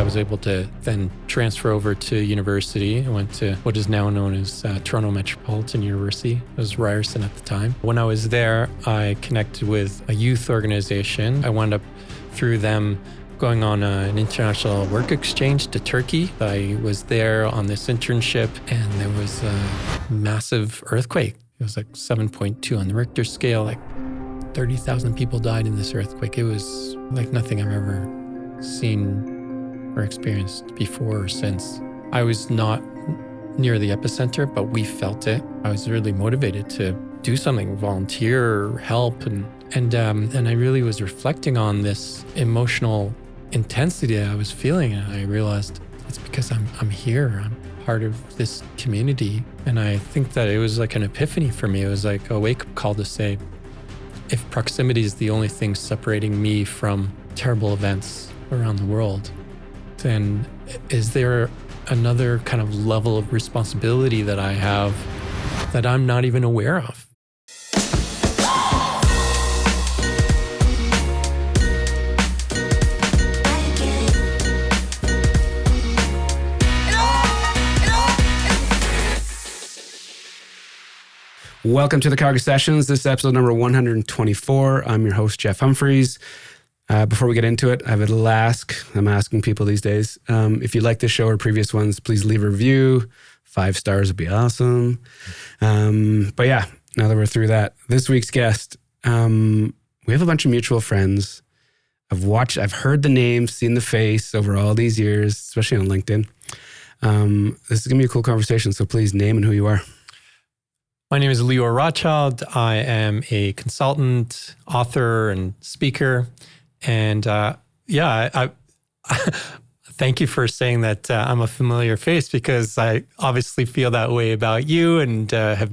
was able to then transfer over to university. I went to what is now known as Toronto Metropolitan University. It was Ryerson at the time. When I was there, I connected with a youth organization. I wound up through them going on an international work exchange to Turkey. I was there on this internship and there was a massive earthquake. It was like 7.2 on the Richter scale, like 30,000 people died in this earthquake. It was like nothing I've ever seen or experienced before or since. I was not near the epicenter, but we felt it. I was really motivated to do something, volunteer, help, and I really was reflecting on this emotional intensity that I was feeling, and I realized it's because I'm here. I'm part of this community, and I think that it was like an epiphany for me. It was like a wake-up call to say, if proximity is the only thing separating me from terrible events around the world, then is there another kind of level of responsibility that I have that I'm not even aware of? Welcome to the Calgary Sessions. This is episode number 124. I'm your host, Jeff Humphreys. Before we get into it, I have a little ask. I'm asking people these days. If you like this show or previous ones, please leave a review. 5 stars would be awesome. But yeah, now that we're through that, this week's guest, we have a bunch of mutual friends. I've heard the name, seen the face over all these years, especially on LinkedIn. This is going to be a cool conversation, so please name and who you are. My name is Leor Rotchild. I am a consultant, author, and speaker. And I thank you for saying that I'm a familiar face, because I obviously feel that way about you and have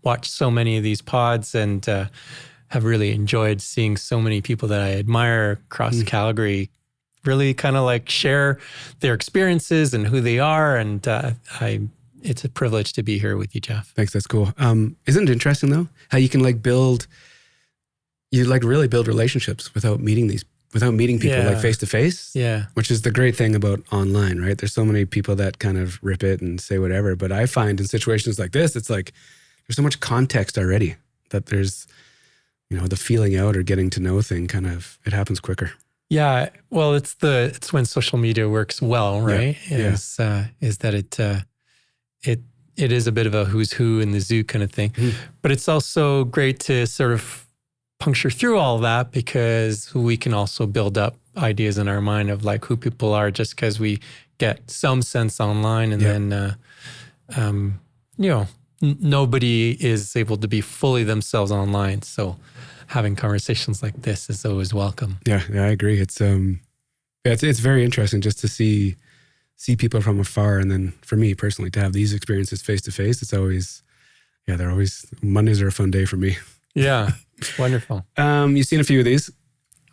watched so many of these pods and have really enjoyed seeing so many people that I admire across Calgary really kind of like share their experiences and who they are. And it's a privilege to be here with you, Jeff. Thanks. That's cool. Isn't it interesting though, how you can really build relationships without meeting people like face to face? Yeah. Which is the great thing about online, right? There's so many people that kind of rip it and say whatever. But I find in situations like this, it's like there's so much context already that there's, the feeling out or getting to know thing it happens quicker. Yeah. Well, it's when social media works well, right? Yeah. Is that it is a bit of a who's who in the zoo kind of thing. But it's also great to sort of puncture through all that, because we can also build up ideas in our mind of like who people are just because we get some sense online. And then, nobody is able to be fully themselves online. So having conversations like this is always welcome. Yeah, I agree. It's very interesting just to see people from afar. And then for me personally, to have these experiences face to face, it's always, Mondays are a fun day for me. Yeah. Wonderful. You've seen a few of these.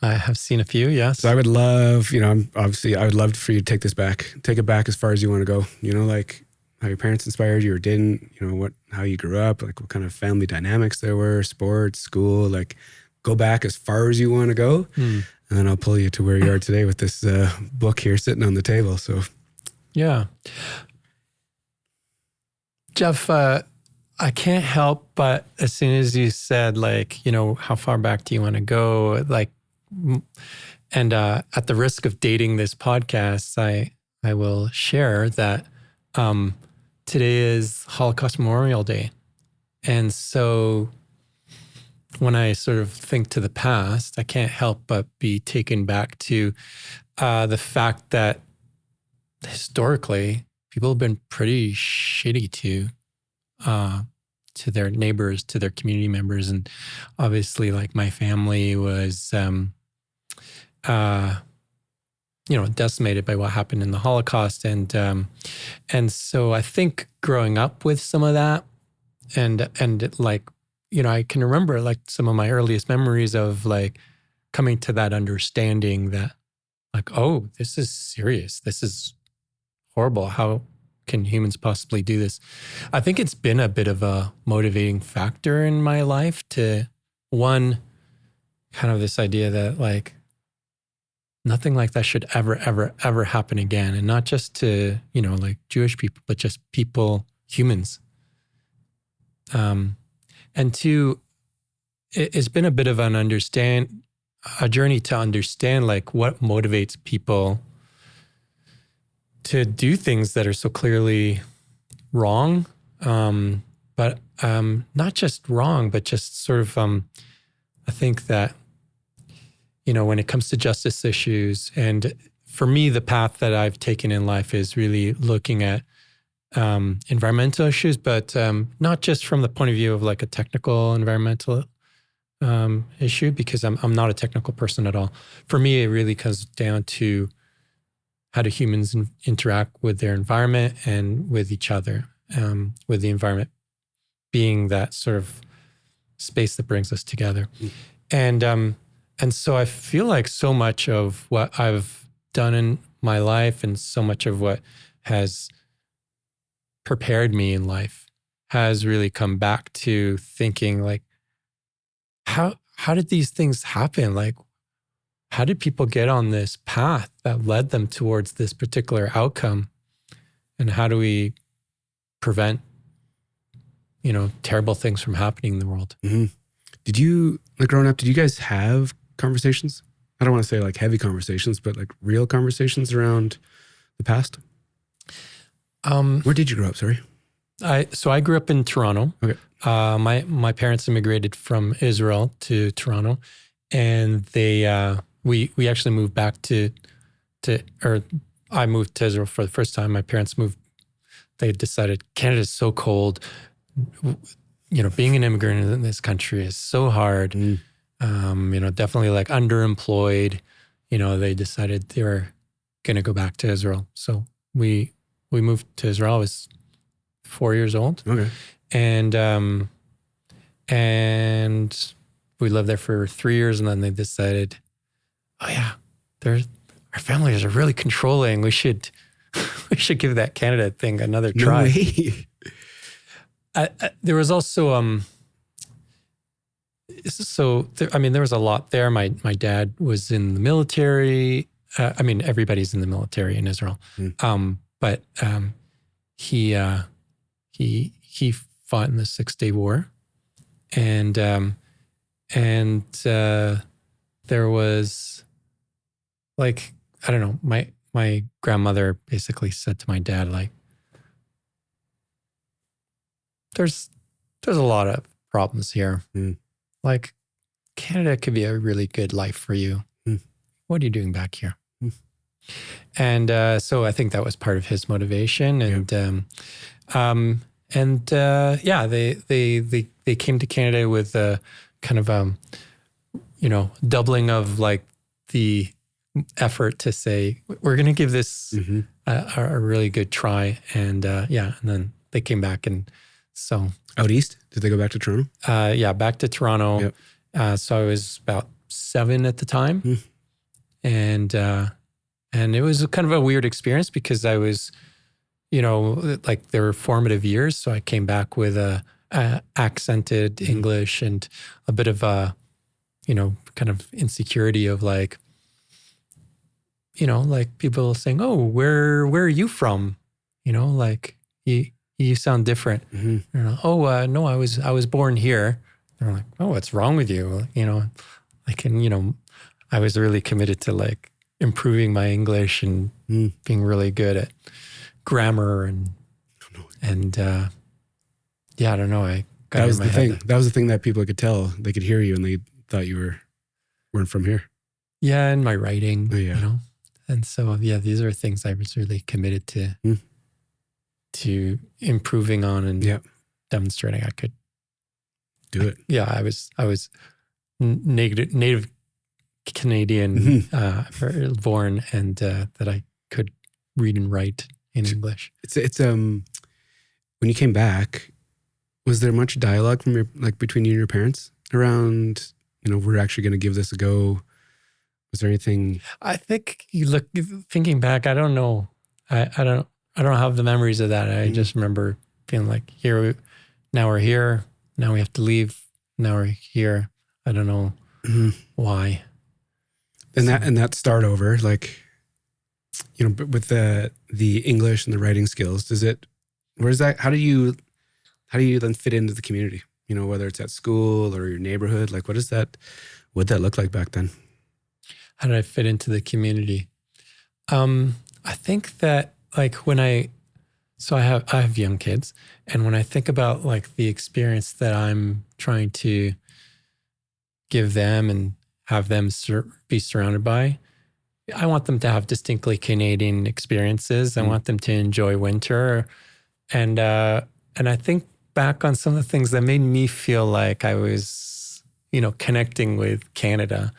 I have seen a few, yes. So I would love, I would love for you to take it back as far as you want to go, like how your parents inspired you or didn't, how you grew up, like what kind of family dynamics there were, sports, school, like go back as far as you want to go. And then I'll pull you to where you are today with this book here sitting on the table. So yeah. Jeff, I can't help but as soon as you said, like, how far back do you want to go? Like, and at the risk of dating this podcast, I will share that today is Holocaust Memorial Day. And so when I sort of think to the past, I can't help but be taken back to the fact that historically, people have been pretty shitty to their neighbors, to their community members. And obviously, like my family was, decimated by what happened in the Holocaust. And so I think growing up with some of that and like, I can remember like some of my earliest memories of like coming to that understanding that like, oh, this is serious. This is horrible. How can humans possibly do this? I think it's been a bit of a motivating factor in my life to, one, kind of this idea that like nothing like that should ever, ever, ever happen again. And not just to, like Jewish people, but just people, humans. And two, it's been a bit of a journey to understand like what motivates people to do things that are so clearly wrong. But not just wrong, but just sort of, I think that, when it comes to justice issues, and for me, the path that I've taken in life is really looking at environmental issues, but not just from the point of view of like a technical environmental issue, because I'm not a technical person at all. For me, it really comes down to how do humans interact with their environment and with each other, with the environment being that sort of space that brings us together. And so I feel like so much of what I've done in my life and so much of what has prepared me in life has really come back to thinking like, how did these things happen? Like, how did people get on this path that led them towards this particular outcome? And how do we prevent, terrible things from happening in the world? Mm-hmm. Did you, like growing up, did you guys have conversations? I don't want to say like heavy conversations, but like real conversations around the past? Where did you grow up? Sorry. So I grew up in Toronto. Okay. My parents immigrated from Israel to Toronto, and we actually moved back or I moved to Israel for the first time. My parents moved. They decided Canada's so cold. Being an immigrant in this country is so hard. Definitely like underemployed. They decided they were going to go back to Israel. So we moved to Israel. I was 4 years old. Okay. And we lived there for 3 years, and then they decided, oh yeah, our families are really controlling. We should give that Canada thing another try. No way. There was also there was a lot there. My dad was in the military. Everybody's in the military in Israel. But he fought in the 6-Day War, and there was like, I don't know, my grandmother basically said to my dad, like, there's a lot of problems here. Like, Canada could be a really good life for you. What are you doing back here? And so I think that was part of his motivation. And they came to Canada with a kind of doubling of like the effort to say, we're going to give this a really good try. And and then they came back, and so out east. Did they go back to Toronto? Back to Toronto. Yep. So I was about 7 at the time, and it was kind of a weird experience because I was, like, they were formative years. So I came back with a accented English and a bit of a, kind of insecurity of like, like people saying, "Oh, where are you from?" Like you sound different. Oh, no, I was born here. They're like, "Oh, what's wrong with you?" I was really committed to like improving my English and being really good at grammar and I don't know. That was the thing. That was the thing that people could tell. They could hear you and they thought you weren't from here. Yeah, and my writing, And so, these are things I was really committed to improving on and demonstrating I could do it. I was native Canadian born, and that I could read and write in English. It's when you came back, was there much dialogue from between you and your parents around, we're actually going to give this a go? Was there anything? I think thinking back, I don't know. I don't have the memories of that. I just remember feeling like now we're here. Now we have to leave. Now we're here. I don't know why. And that start over, like, you know, with the English and the writing skills, how do you then fit into the community? You know, whether it's at school or your neighborhood, like what'd that look like back then? How did I fit into the community? I think that like I have young kids, and when I think about like the experience that I'm trying to give them and have them be surrounded by, I want them to have distinctly Canadian experiences. I want them to enjoy winter, and I think back on some of the things that made me feel like I was, you know, connecting with Canada.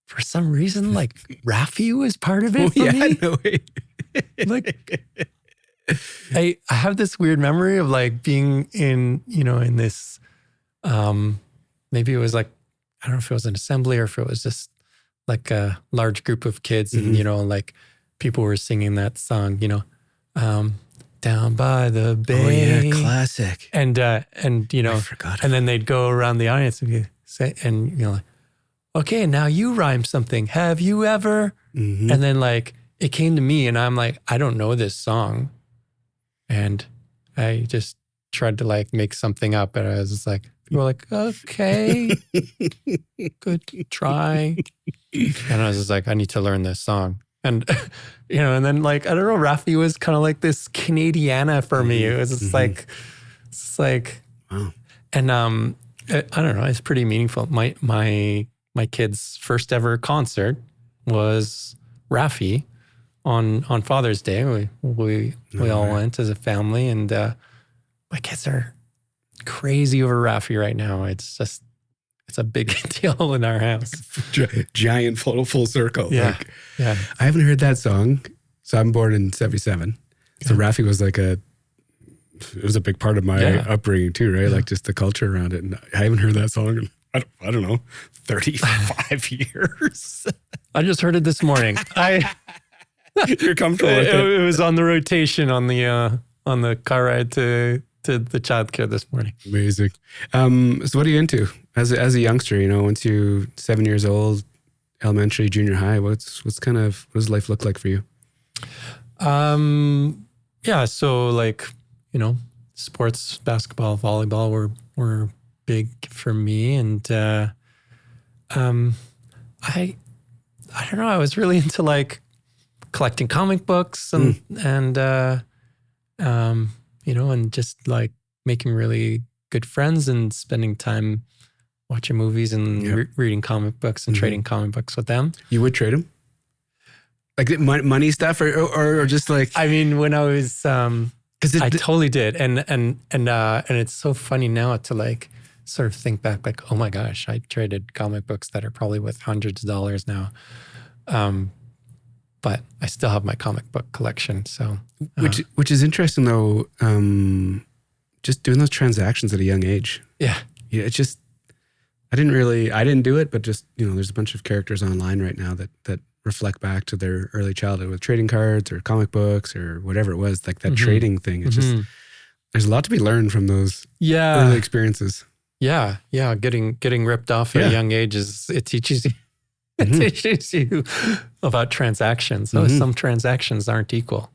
For some reason, like Raffi was part of it for me. No way. Like, I have this weird memory of like being in this, maybe it was like, I don't know if it was an assembly or if it was just like a large group of kids and, you know, like people were singing that song, you know, down by the bay. Oh yeah, classic. And you know, I forgot. And then they'd go around the audience and say, and you know, like, okay, now you rhyme something. Have you ever? And then like it came to me and I'm like, I don't know this song. And I just tried to like make something up. And I was just like, people were like, okay, good try. And I was just like, I need to learn this song. And, you know, and then like, I don't know, Raffi was kind of like this Canadiana for me. It was just like, wow. And I don't know, it's pretty meaningful. My kid's first ever concert was Raffi on Father's Day. We all went as a family, and my kids are crazy over Raffi right now. It's a big deal in our house. Giant full circle. Yeah, like, yeah. I haven't heard that song. So I'm born in 77. So Raffi was like it was a big part of my upbringing too, right? Like just the culture around it. And I haven't heard that song in, I don't know, 35 years. I just heard it this morning. You're comfortable with it. It was on the rotation on the car ride to the childcare this morning. Amazing. So what are you into as a youngster? You know, once you're 7 years old, elementary, junior high, what does life look like for you? Yeah. So like, you know, sports, basketball, volleyball were big for me. And I don't know, I was really into like collecting comic books and you know, and just like making really good friends and spending time watching movies and reading comic books and trading comic books with them. You would trade them? Like money stuff or just like... I mean, when I was... I totally did. And it's so funny now to like sort of think back like, oh my gosh, I traded comic books that are probably worth hundreds of dollars now. But I still have my comic book collection. So, which is interesting though. Just doing those transactions at a young age. Yeah. Yeah. It's just, I didn't do it, but just, you know, there's a bunch of characters online right now that reflect back to their early childhood with trading cards or comic books or whatever it was, like that trading thing. It's just, there's a lot to be learned from those early experiences. Yeah. Yeah. Getting ripped off at a young age it teaches you. It teaches you about transactions. Some transactions aren't equal.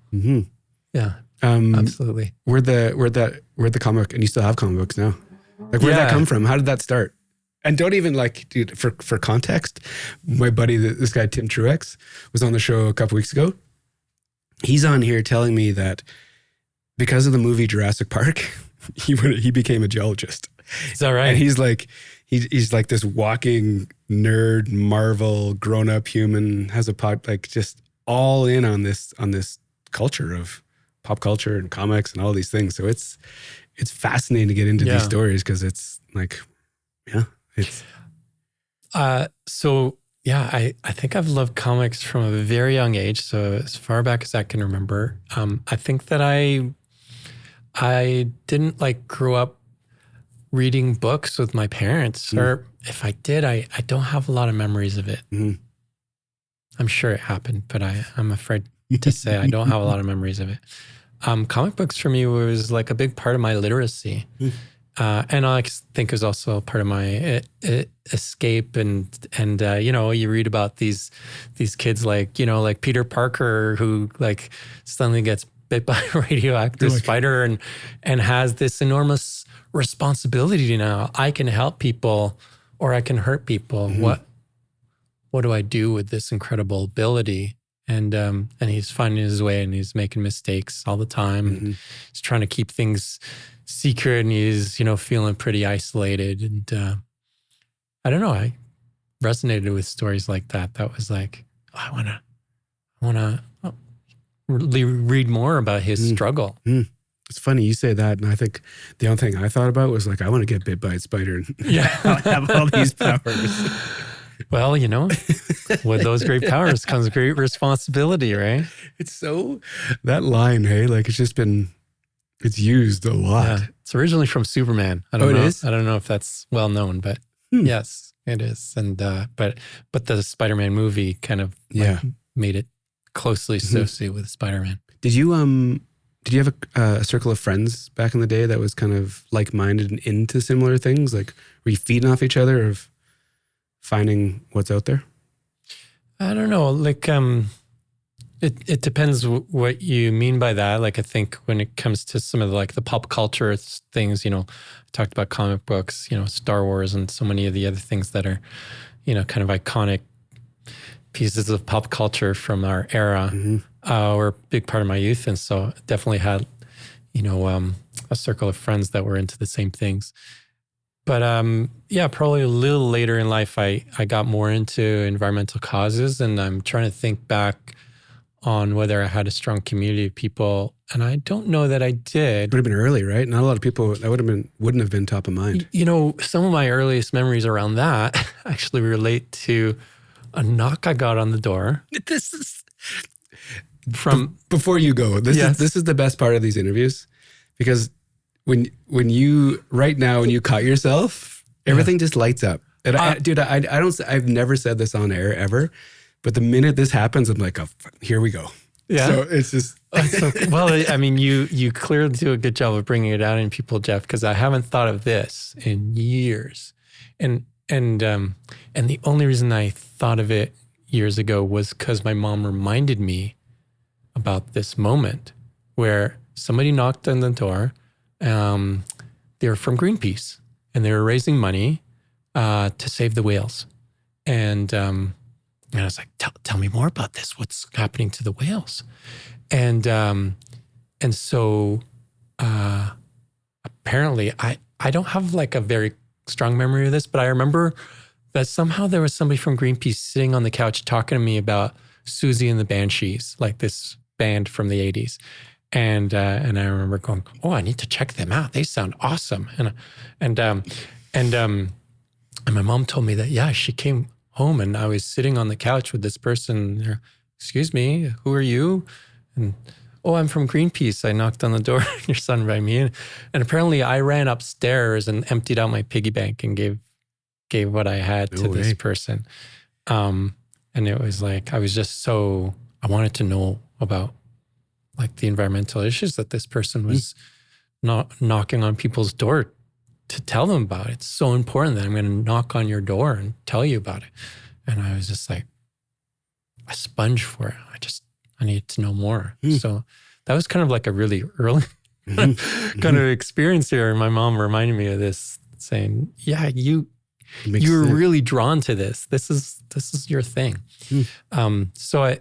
Yeah, absolutely. Where'd the comic, and you still have comic books now. Like, where'd that come from? How did that start? And don't even like, dude, for context, my buddy, this guy, Tim Truex, was on the show a couple weeks ago. He's on here telling me that because of the movie Jurassic Park, he became a geologist. Is that right? And he's like this walking nerd, Marvel, grown-up human, has a pod, like just all in on this culture of pop culture and comics and all these things. So it's fascinating to get into these stories because it's like, it's. So yeah, I think I've loved comics from a very young age. So as far back as I can remember, I think that I didn't like grow up reading books with my parents, or if I did, I don't have a lot of memories of it. I'm sure it happened, but I'm afraid to say I don't have a lot of memories of it. Comic books for me was like a big part of my literacy. And I think is also part of my escape. And you read about these kids like Peter Parker, who like suddenly gets bit by a radioactive spider and has this enormous responsibility now. I can help people or I can hurt people. What do I do with this incredible ability? And he's finding his way, and he's making mistakes all the time. And he's trying to keep things secret, and he's, feeling pretty isolated. And I don't know, I resonated with stories like that. That was like, I want to really read more about his struggle. It's funny you say that, and I think the only thing I thought about was like, I want to get bit by a spider and have all these powers. Well, with those great powers comes great responsibility, right? It's so, that line, hey, like it's used a lot. Yeah. It's originally from Superman. I don't know. It is? I don't know if that's well known, but yes, it is. And but the Spider-Man movie kind of made it closely associated with Spider-Man. Did you have a circle of friends back in the day that was kind of like-minded and into similar things? Like, were you feeding off each other of finding what's out there? I don't know. Like, it depends what you mean by that. Like, I think when it comes to some of the pop culture things, I talked about comic books, Star Wars and so many of the other things that are, kind of iconic pieces of pop culture from our era, were a big part of my youth. And so definitely had, a circle of friends that were into the same things. But probably a little later in life, I got more into environmental causes, and I'm trying to think back on whether I had a strong community of people, and I don't know that I did. It would have been early, right? Not a lot of people, that wouldn't have been top of mind. Some of my earliest memories around that actually relate to a knock I got on the door. This is from before you go. This is the best part of these interviews, because when you right now when you caught yourself, everything just lights up. And I've never said this on air ever, but the minute this happens, I'm like, oh, here we go. Yeah. So it's just well, I mean, you clearly do a good job of bringing it out in people, Jeff, because I haven't thought of this in years, and the only reason I thought of it years ago was because my mom reminded me about this moment where somebody knocked on the door. They were from Greenpeace, and they were raising money to save the whales. And I was like, tell me more about this. What's happening to the whales? And so apparently I don't have like a very strong memory of this, but I remember that somehow there was somebody from Greenpeace sitting on the couch talking to me about Susie and the Banshees, like this band from the 80s. And I remember going, oh, I need to check them out. They sound awesome. And my mom told me that, she came home and I was sitting on the couch with this person. Excuse me, who are you? And, oh, I'm from Greenpeace. I knocked on the door and your son invited me in. And apparently I ran upstairs and emptied out my piggy bank and gave what I had to this person. And it was like, I wanted to know about like the environmental issues that this person was not knocking on people's door to tell them about. It's so important that I'm going to knock on your door and tell you about it. And I was just like a sponge for it. I needed to know more. So that was kind of like a really early kind of experience here. And my mom reminded me of this, saying, yeah, you were really drawn to this. This is your thing. So I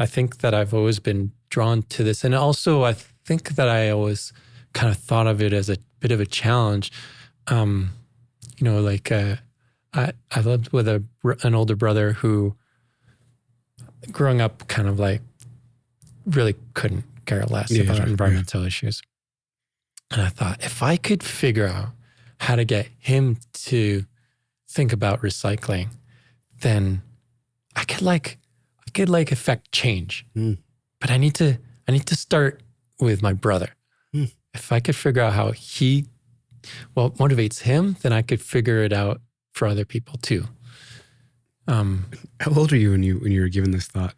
think that I've always been drawn to this. And also I think that I always kind of thought of it as a bit of a challenge. I lived with an older brother who growing up kind of like really couldn't care less about environmental issues. And I thought, if I could figure out how to get him to think about recycling, then I could affect change. But I need to start with my brother. If I could figure out what motivates him, then I could figure it out for other people too. How old are you when you were given this thought?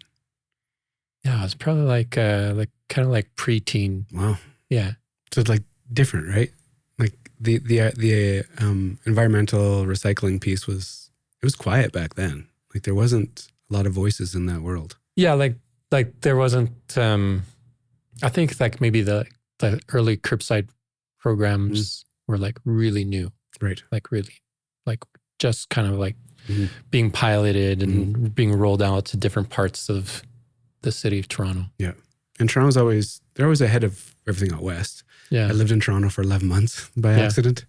Yeah, I was probably like kind of like preteen. Wow. Yeah. So it's like different, right? Like the environmental recycling piece was quiet back then. Like there wasn't a lot of voices in that world. Yeah, like there wasn't. I think like maybe the early curbside programs were like really new, right? Like really, like just kind of like being piloted and being rolled out to different parts of the city of Toronto. Yeah, and Toronto's they're always ahead of everything out west. Yeah, I lived in Toronto for 11 months by accident,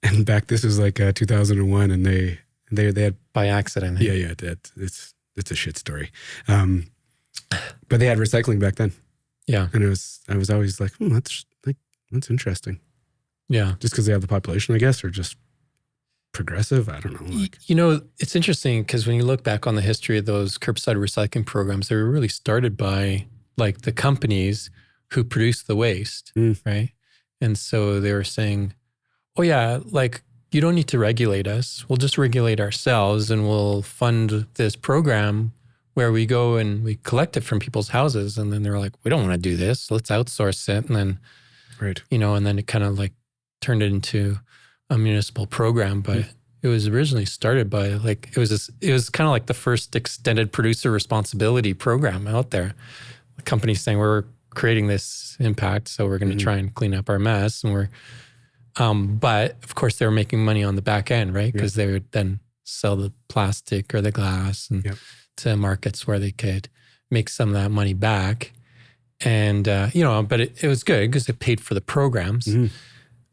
and this was like 2001, and they had by accident. Yeah, it's a shit story. But they had recycling back then. Yeah, and I was always like, that's interesting. Yeah, just because they have the population, I guess, or just progressive. I don't know. Like, it's interesting because when you look back on the history of those curbside recycling programs, they were really started by like the companies who produce the waste, right? And so they were saying, oh yeah, like you don't need to regulate us. We'll just regulate ourselves and we'll fund this program where we go and we collect it from people's houses. And then they're like, we don't want to do this. Let's outsource it. And then, right. And then it kind of like turned it into a municipal program. But it was originally started by like, it was kind of like the first extended producer responsibility program out there. The company saying we're creating this impact, so we're going to try and clean up our mess. And but of course they were making money on the back end, right? Because they would then sell the plastic or the glass and to markets where they could make some of that money back. And, but it was good because it paid for the programs.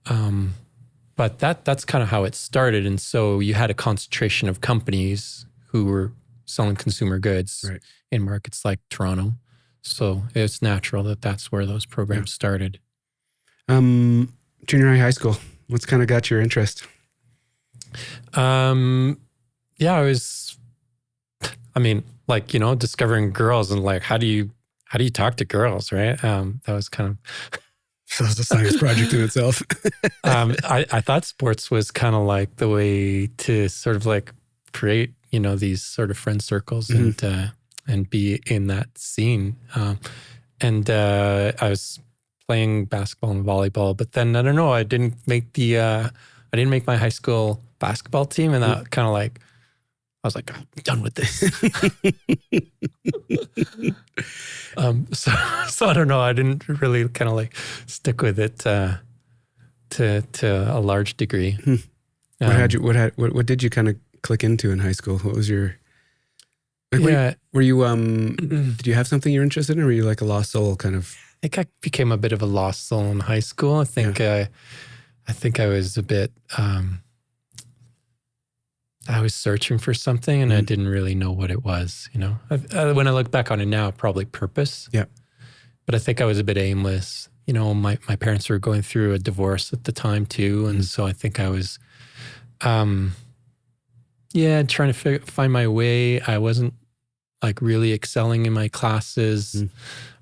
But that's kind of how it started. And so you had a concentration of companies who were selling consumer goods in markets like Toronto. So it's natural that that's where those programs started. Junior high school, what's kind of got your interest? Discovering girls and like, how do you talk to girls, right? That was kind of... So it's a science project in itself. I thought sports was kind of like the way to sort of like create, these sort of friend circles and be in that scene. I was playing basketball and volleyball, but then I don't know, I didn't make my high school basketball team, and that kind of like, I was like, I'm done with this. So I don't know. I didn't really kind of like stick with it to a large degree. What did you kind of click into in high school? What was your? Were you? Did you have something you're interested in, or were you like a lost soul kind of? I think I became a bit of a lost soul in high school. I think I was a bit. I was searching for something and I didn't really know what it was, when I look back on it now, probably purpose. Yeah. But I think I was a bit aimless. My parents were going through a divorce at the time too. And so I think I was, trying to find my way. I wasn't like really excelling in my classes. I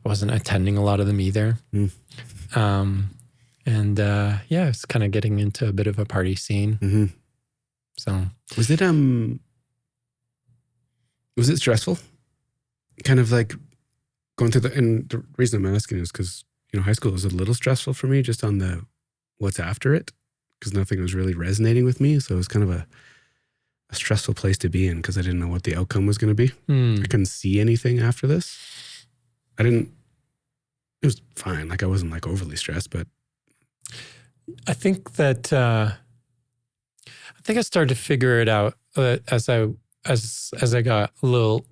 wasn't attending a lot of them either. I was kind of getting into a bit of a party scene. So was it stressful? Kind of like going through and the reason I'm asking is because, high school was a little stressful for me just on the what's after it, because nothing was really resonating with me. So it was kind of a stressful place to be in because I didn't know what the outcome was going to be. I couldn't see anything after this. It was fine. Like I wasn't like overly stressed, but I think that, I started to figure it out as I got a little,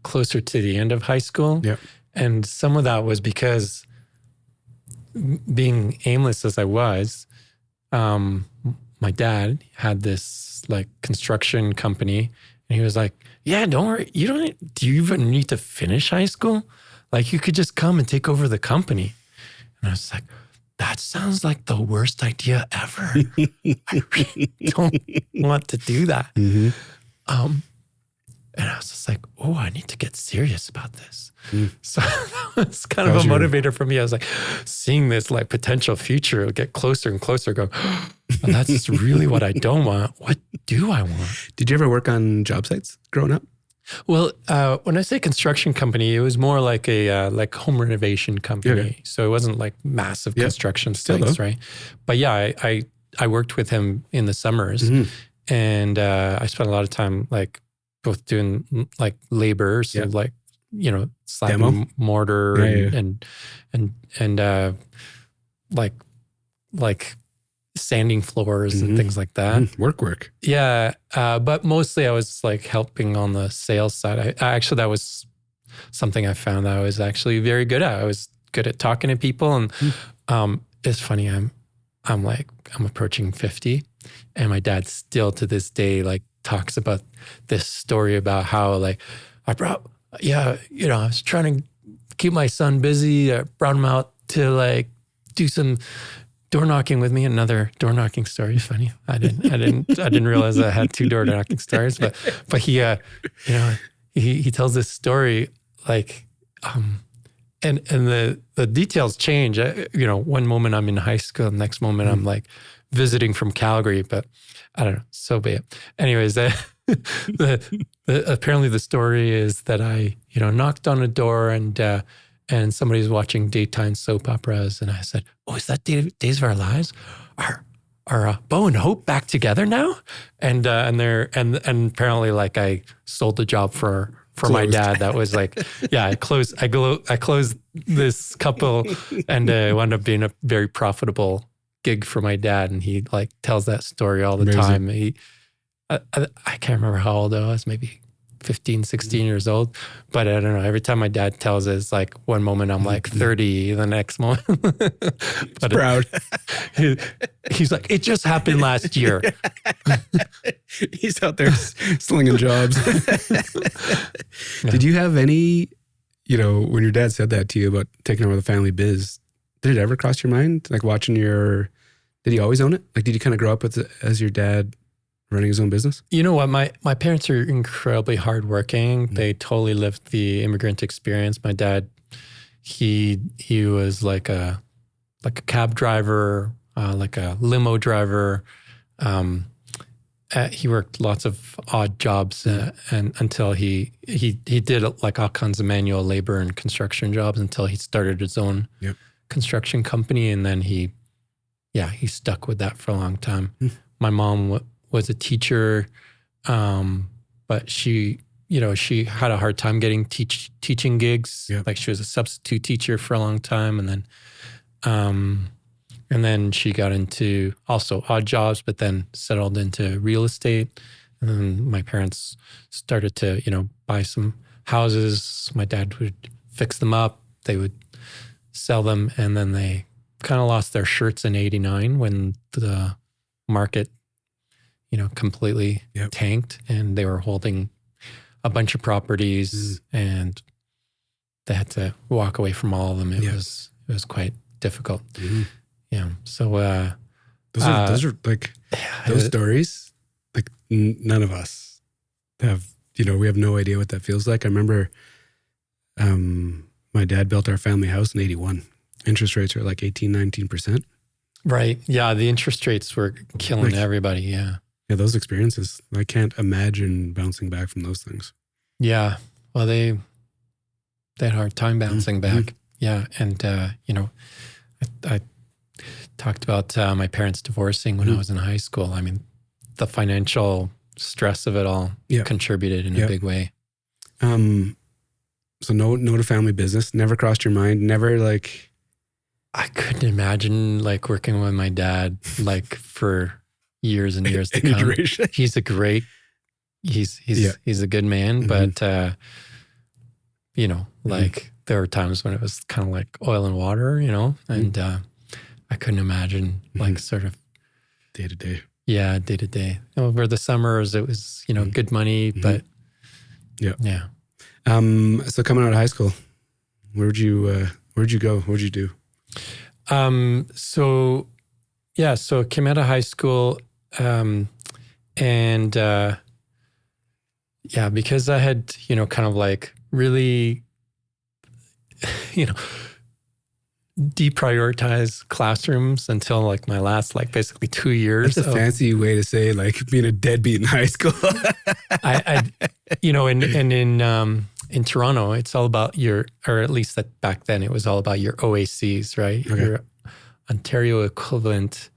closer to the end of high school. Yeah. And some of that was because being aimless as I was, my dad had this like construction company, and he was like, yeah, don't worry. Do you even need to finish high school? Like you could just come and take over the company. And I was like, that sounds like the worst idea ever. I really don't want to do that. And I was just like, oh, I need to get serious about this. So that was kind of a motivator for me. I was like, seeing this like potential future get closer and closer, go, oh, that's really what I don't want. What do I want? Did you ever work on job sites growing up? Well, when I say construction company, it was more like a like home renovation company. Okay. So it wasn't like massive Yeah. construction Still things, though. right? But yeah, I worked with him in the summers, Mhm. and I spent a lot of time like both doing like labor, so Yeah. like slapping Demo? mortar Yeah, yeah. and like like sanding floors and Mhm. things like that. Work. Yeah, but mostly I was like helping on the sales side. I actually, that was something I found that I was actually very good at. I was good at talking to people, and it's funny. I'm approaching 50, and my dad still to this day like talks about this story about how like I was trying to keep my son busy. I brought him out to like do some door knocking with me. Another door knocking story. Funny. I didn't realize I had two door knocking stories, but he, he tells this story like, and the details change. One moment I'm in high school, the next moment I'm like visiting from Calgary, but I don't know. So be it. Anyways, apparently the story is that I, knocked on a door and somebody was watching daytime soap operas, and I said, "Oh, is that Days of Our Lives? Are Bo and Hope back together now?" And apparently like I sold the job for my dad. That was like, yeah, I closed this couple, and it wound up being a very profitable gig for my dad. And he like tells that story all the time. I can't remember how old I was, maybe 15, 16 years old. But I don't know. Every time my dad tells it, it's like one moment I'm like 30, the next moment. But proud. He's like, it just happened last year. He's out there slinging jobs. Did you have any, when your dad said that to you about taking over the family biz, did it ever cross your mind? Like watching did he always own it? Like, did you kind of grow up as your dad running his own business? You know what? My parents are incredibly hardworking. They totally lived the immigrant experience. My dad, he was like a cab driver, like a limo driver. He worked lots of odd jobs, and until he did like all kinds of manual labor and construction jobs until he started his own construction company, and then he stuck with that for a long time. My mom was a teacher, but she had a hard time getting teaching gigs. Like she was a substitute teacher for a long time, and then she got into also odd jobs, but then settled into real estate. And then my parents started to, buy some houses. My dad would fix them up. They would sell them. And then they kind of lost their shirts in 89 when the market, completely tanked, and they were holding a bunch of properties and they had to walk away from all of them. It was quite difficult. Yeah. So those are like those stories. Like none of us have. We have no idea what that feels like. I remember, my dad built our family house in 81. Interest rates are like 18, 19%. Right. Yeah. The interest rates were killing everybody. Yeah. Yeah. Those experiences, I can't imagine bouncing back from those things. Yeah. Well, they had a hard time bouncing back. Yeah. And, I talked about my parents divorcing when I was in high school. I mean, the financial stress of it all contributed in a big way. So no to family business. Never crossed your mind. Never like. I couldn't imagine like working with my dad like for years and years to come. He's a good man, but like there were times when it was kind of like oil and water, and I couldn't imagine like sort of day to day. Yeah, day to day. Over the summers, it was good money, but yeah. So coming out of high school, where'd you go? What'd you do? So came out of high school, and because I had kind of like really deprioritize classrooms until like my last, like basically 2 years. That's a fancy way to say like being a deadbeat in high school. In Toronto, it's all about or at least that back then it was all about your OACs, right? Okay. Your Ontario equivalent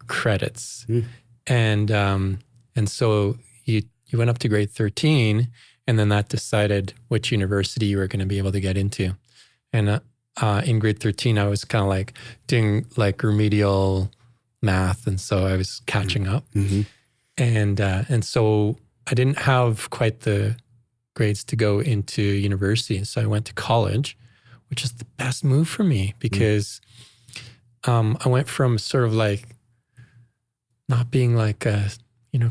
credits. And so you went up to grade 13, and then that decided which university you were going to be able to get into. And in grade 13, I was kind of like doing like remedial math, and so I was catching up. And so I didn't have quite the grades to go into university, and so I went to college, which is the best move for me because I went from sort of like not being like a,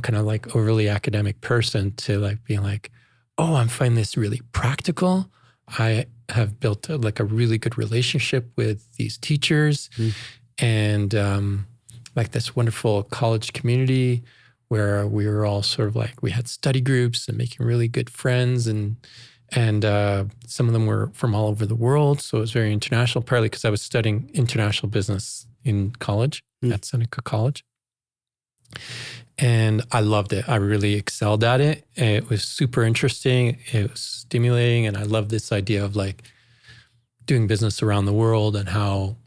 kind of like overly academic person to like being like, oh, I'm finding this really practical. I have built like a really good relationship with these teachers and like this wonderful college community where we were all sort of like, we had study groups and making really good friends and some of them were from all over the world. So it was very international, partly because I was studying international business in college at Seneca College. And I loved it. I really excelled at it. It was super interesting. It was stimulating. And I love this idea of like doing business around the world and how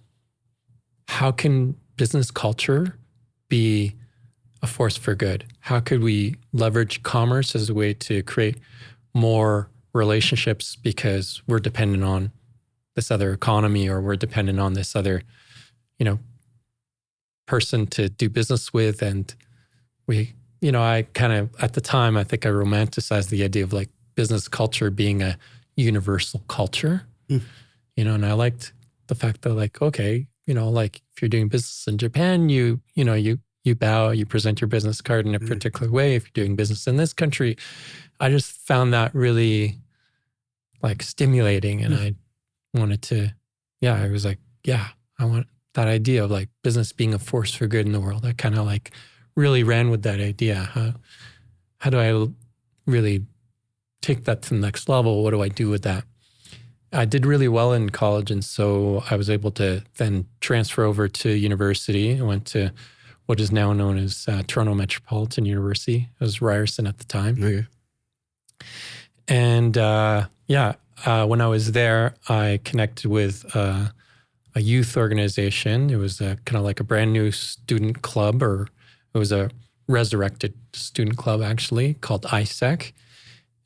can business culture be a force for good? How could we leverage commerce as a way to create more relationships because we're dependent on this other economy or we're dependent on this other, person to do business with. And I kind of, at the time, I think I romanticized the idea of like business culture being a universal culture, and I liked the fact that like, okay, like if you're doing business in Japan, you bow, you present your business card in a particular way. If you're doing business in this country, I just found that really like stimulating. And I wanted to, I was like, I want that idea of like business being a force for good in the world. I kind of like really ran with that idea. How do I really take that to the next level? What do I do with that? I did really well in college, and so I was able to then transfer over to university. I went to what is now known as Toronto Metropolitan University. It was Ryerson at the time. Okay. And when I was there, I connected with a youth organization. It was kind of like a brand new student club, or it was a resurrected student club actually called ISEC.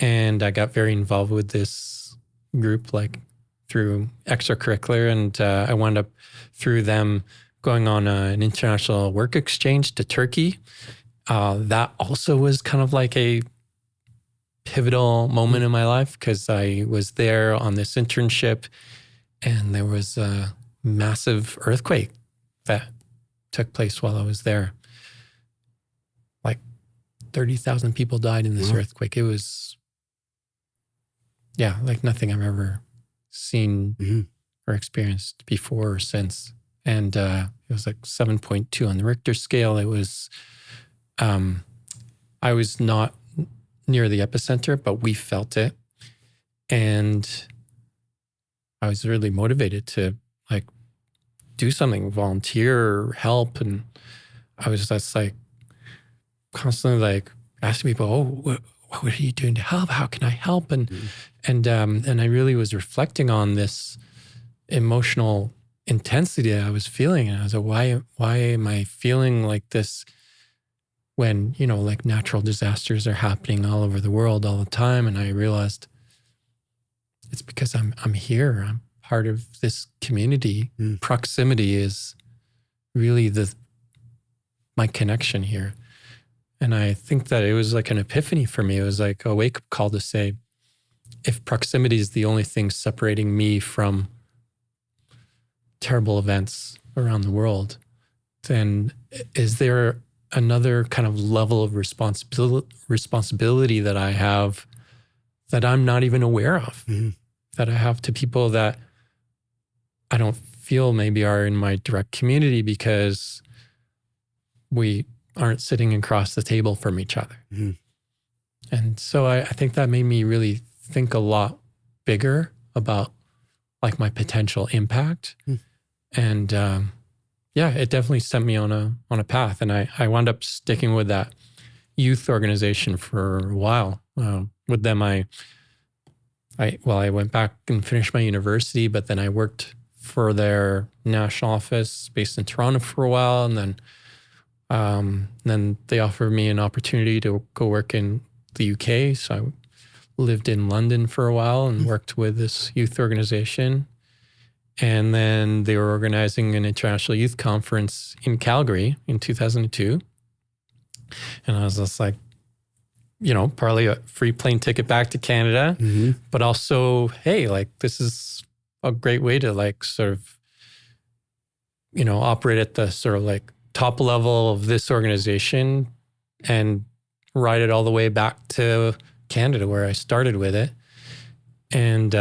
And I got very involved with this group like through extracurricular. And I wound up through them going on an international work exchange to Turkey. That also was kind of like a pivotal moment in my life because I was there on this internship and there was a massive earthquake that took place while I was there. Like 30,000 people died in this earthquake. It was, like nothing I've ever seen or experienced before or since. And it was like 7.2 on the Richter scale. It was, I was not near the epicenter, but we felt it. And I was really motivated to like do something, volunteer, help. And I was just like constantly like asking people, what are you doing to help? How can I help? And I really was reflecting on this emotional intensity I was feeling. And I was like, why am I feeling like this when, like natural disasters are happening all over the world all the time? And I realized it's because I'm here. I'm part of this community. Proximity is really my connection here. And I think that it was like an epiphany for me. It was like a wake-up call to say, if proximity is the only thing separating me from terrible events around the world, then is there another kind of level of responsibility that I have that I'm not even aware of, that I have to people that I don't feel maybe are in my direct community because we aren't sitting across the table from each other. And so I think that made me really think a lot bigger about like my potential impact. And it definitely sent me on a path. And I wound up sticking with that youth organization for a while. With them, I went back and finished my university, but then I worked for their national office based in Toronto for a while. And then they offered me an opportunity to go work in the UK. So I lived in London for a while and worked with this youth organization. And then they were organizing an international youth conference in Calgary in 2002. And I was just like, partly a free plane ticket back to Canada, but also, hey, like this is a great way to like sort of, operate at the sort of like top level of this organization and ride it all the way back to Canada where I started with it. And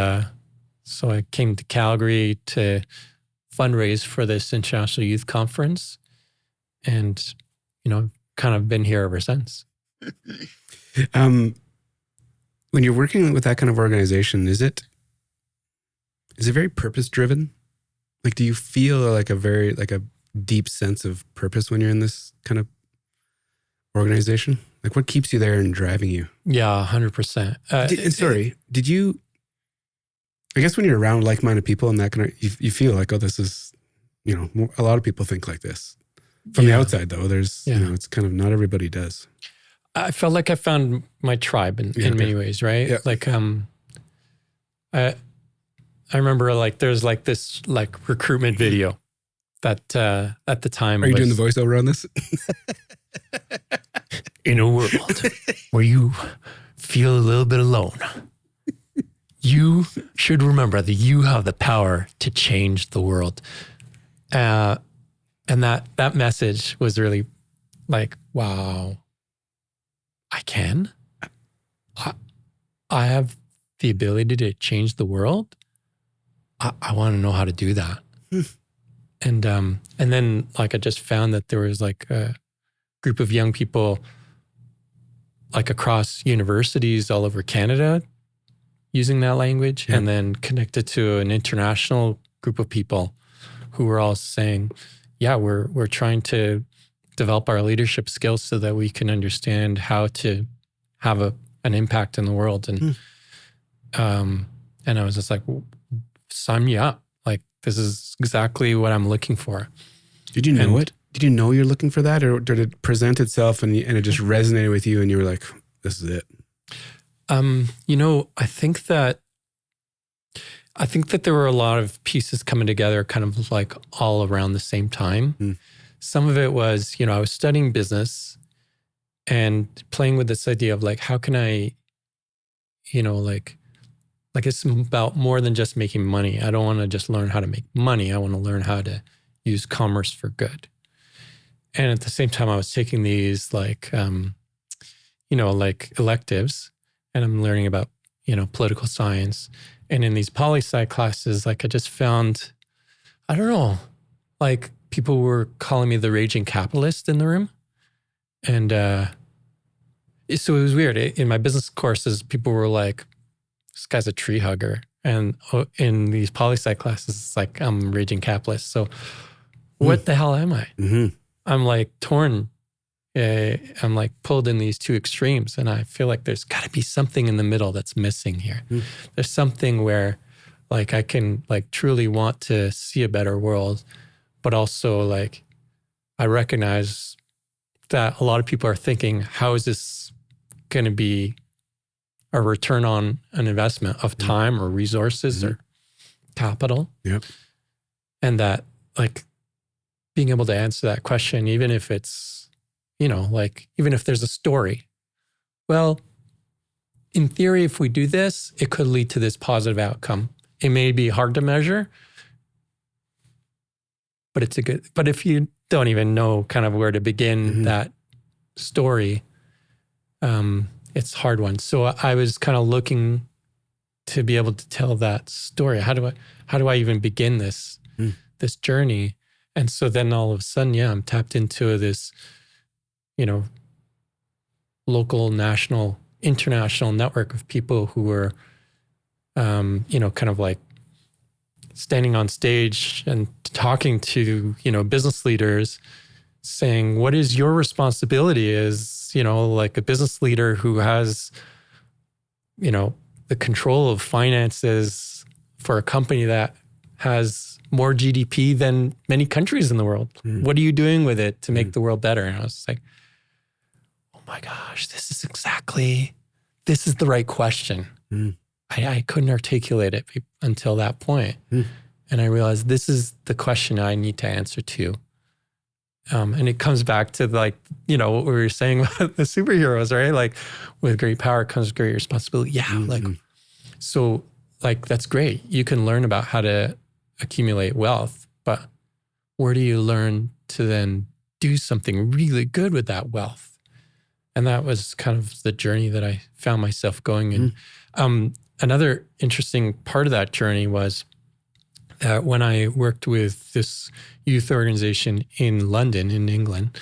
so I came to Calgary to fundraise for this international youth conference and, kind of been here ever since. When you're working with that kind of organization, is it very purpose driven? Like, do you feel like a deep sense of purpose when you're in this kind of organization? Like, what keeps you there and driving you? Yeah, 100%. Did you, I guess when you're around like-minded people and that kind of, you feel like, oh, this is, a lot of people think like this. From the outside though, there's, it's kind of not everybody does. I felt like I found my tribe in many ways, right? Yeah. Like, I remember like there's like this like recruitment video that at the time. Are you doing the voiceover on this? In a world where you feel a little bit alone, you should remember that you have the power to change the world. And that message was really like, wow, I can. I have the ability to change the world. I want to know how to do that. And then like I just found that there was like a group of young people like across universities all over Canada using that language, and then connected to an international group of people who were all saying, yeah, we're trying to develop our leadership skills so that we can understand how to have an impact in the world. And I was just like, sign me up. Like, this is exactly what I'm looking for. Did you know it? Did you know you're looking for that, or did it present itself and it just resonated with you and you were like, this is it? I think that there were a lot of pieces coming together kind of like all around the same time. Some of it was, I was studying business and playing with this idea of like, how can I, like it's about more than just making money. I don't want to just learn how to make money. I want to learn how to use commerce for good. And at the same time, I was taking these like, like electives, and I'm learning about, political science. And in these poli-sci classes, like I just found, I don't know, like people were calling me the raging capitalist in the room. And so it was weird. In my business courses, people were like, this guy's a tree hugger. And in these poli-sci classes, it's like, I'm a raging capitalist. So what the hell am I? I'm like torn. I'm like pulled in these two extremes. And I feel like there's got to be something in the middle that's missing here. There's something where like I can like truly want to see a better world, but also like I recognize that a lot of people are thinking, how is this going to be a return on an investment of time or resources or capital? And that like being able to answer that question, even if it's, even if there's a story, well, in theory, if we do this, it could lead to this positive outcome. It may be hard to measure, but but if you don't even know kind of where to begin that story, it's a hard one. So I was kind of looking to be able to tell that story. How do I even begin this journey? And so then all of a sudden, I'm tapped into this, local, national, international network of people who were, kind of like standing on stage and talking to, business leaders, saying, what is your responsibility as, like a business leader who has, the control of finances for a company that has more GDP than many countries in the world. What are you doing with it to make the world better? And I was like, oh my gosh, this is the right question. I couldn't articulate it until that point. And I realized this is the question I need to answer to. And it comes back to what we were saying about the superheroes, right? Like with great power comes great responsibility. Yeah. So that's great. You can learn about how to accumulate wealth, but where do you learn to then do something really good with that wealth? And that was kind of the journey that I found myself going in. Another interesting part of that journey was that when I worked with this youth organization in London, in England,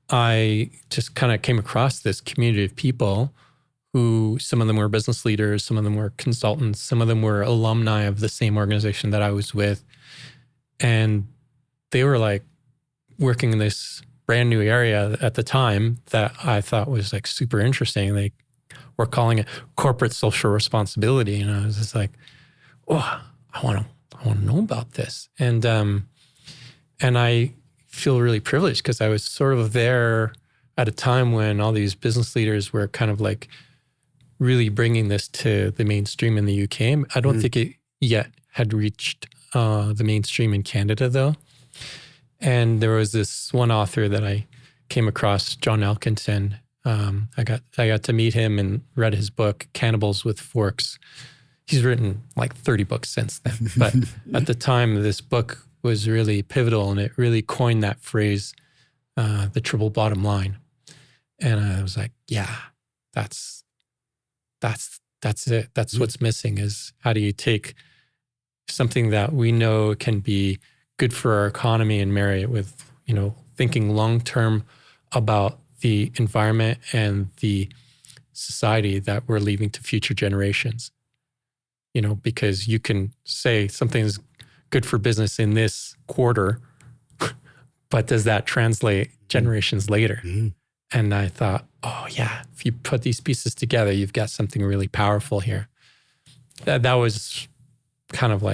I just kind of came across this community of people who, some of them were business leaders, some of them were consultants, some of them were alumni of the same organization that I was with. And they were working in this brand new area at the time that I thought was super interesting. They were calling it corporate social responsibility. And I was just like, oh, I want to know about this. And I feel really privileged because I was sort of there at a time when all these business leaders were kind of really bringing this to the mainstream in the UK. I don't think it yet had reached the mainstream in Canada though. And there was this one author that I came across, John Elkinson. I got to meet him and read his book, Cannibals with Forks. He's written 30 books since then. But at the time, this book was really pivotal and it really coined that phrase, the triple bottom line. And I was like, yeah, that's it. That's what's missing is how do you take something that we know can be good for our economy and marry it with, thinking long-term about the environment and the society that we're leaving to future generations. Because you can say something's good for business in this quarter, but does that translate generations later? And I thought, oh yeah, if you put these pieces together, you've got something really powerful here. That was kind of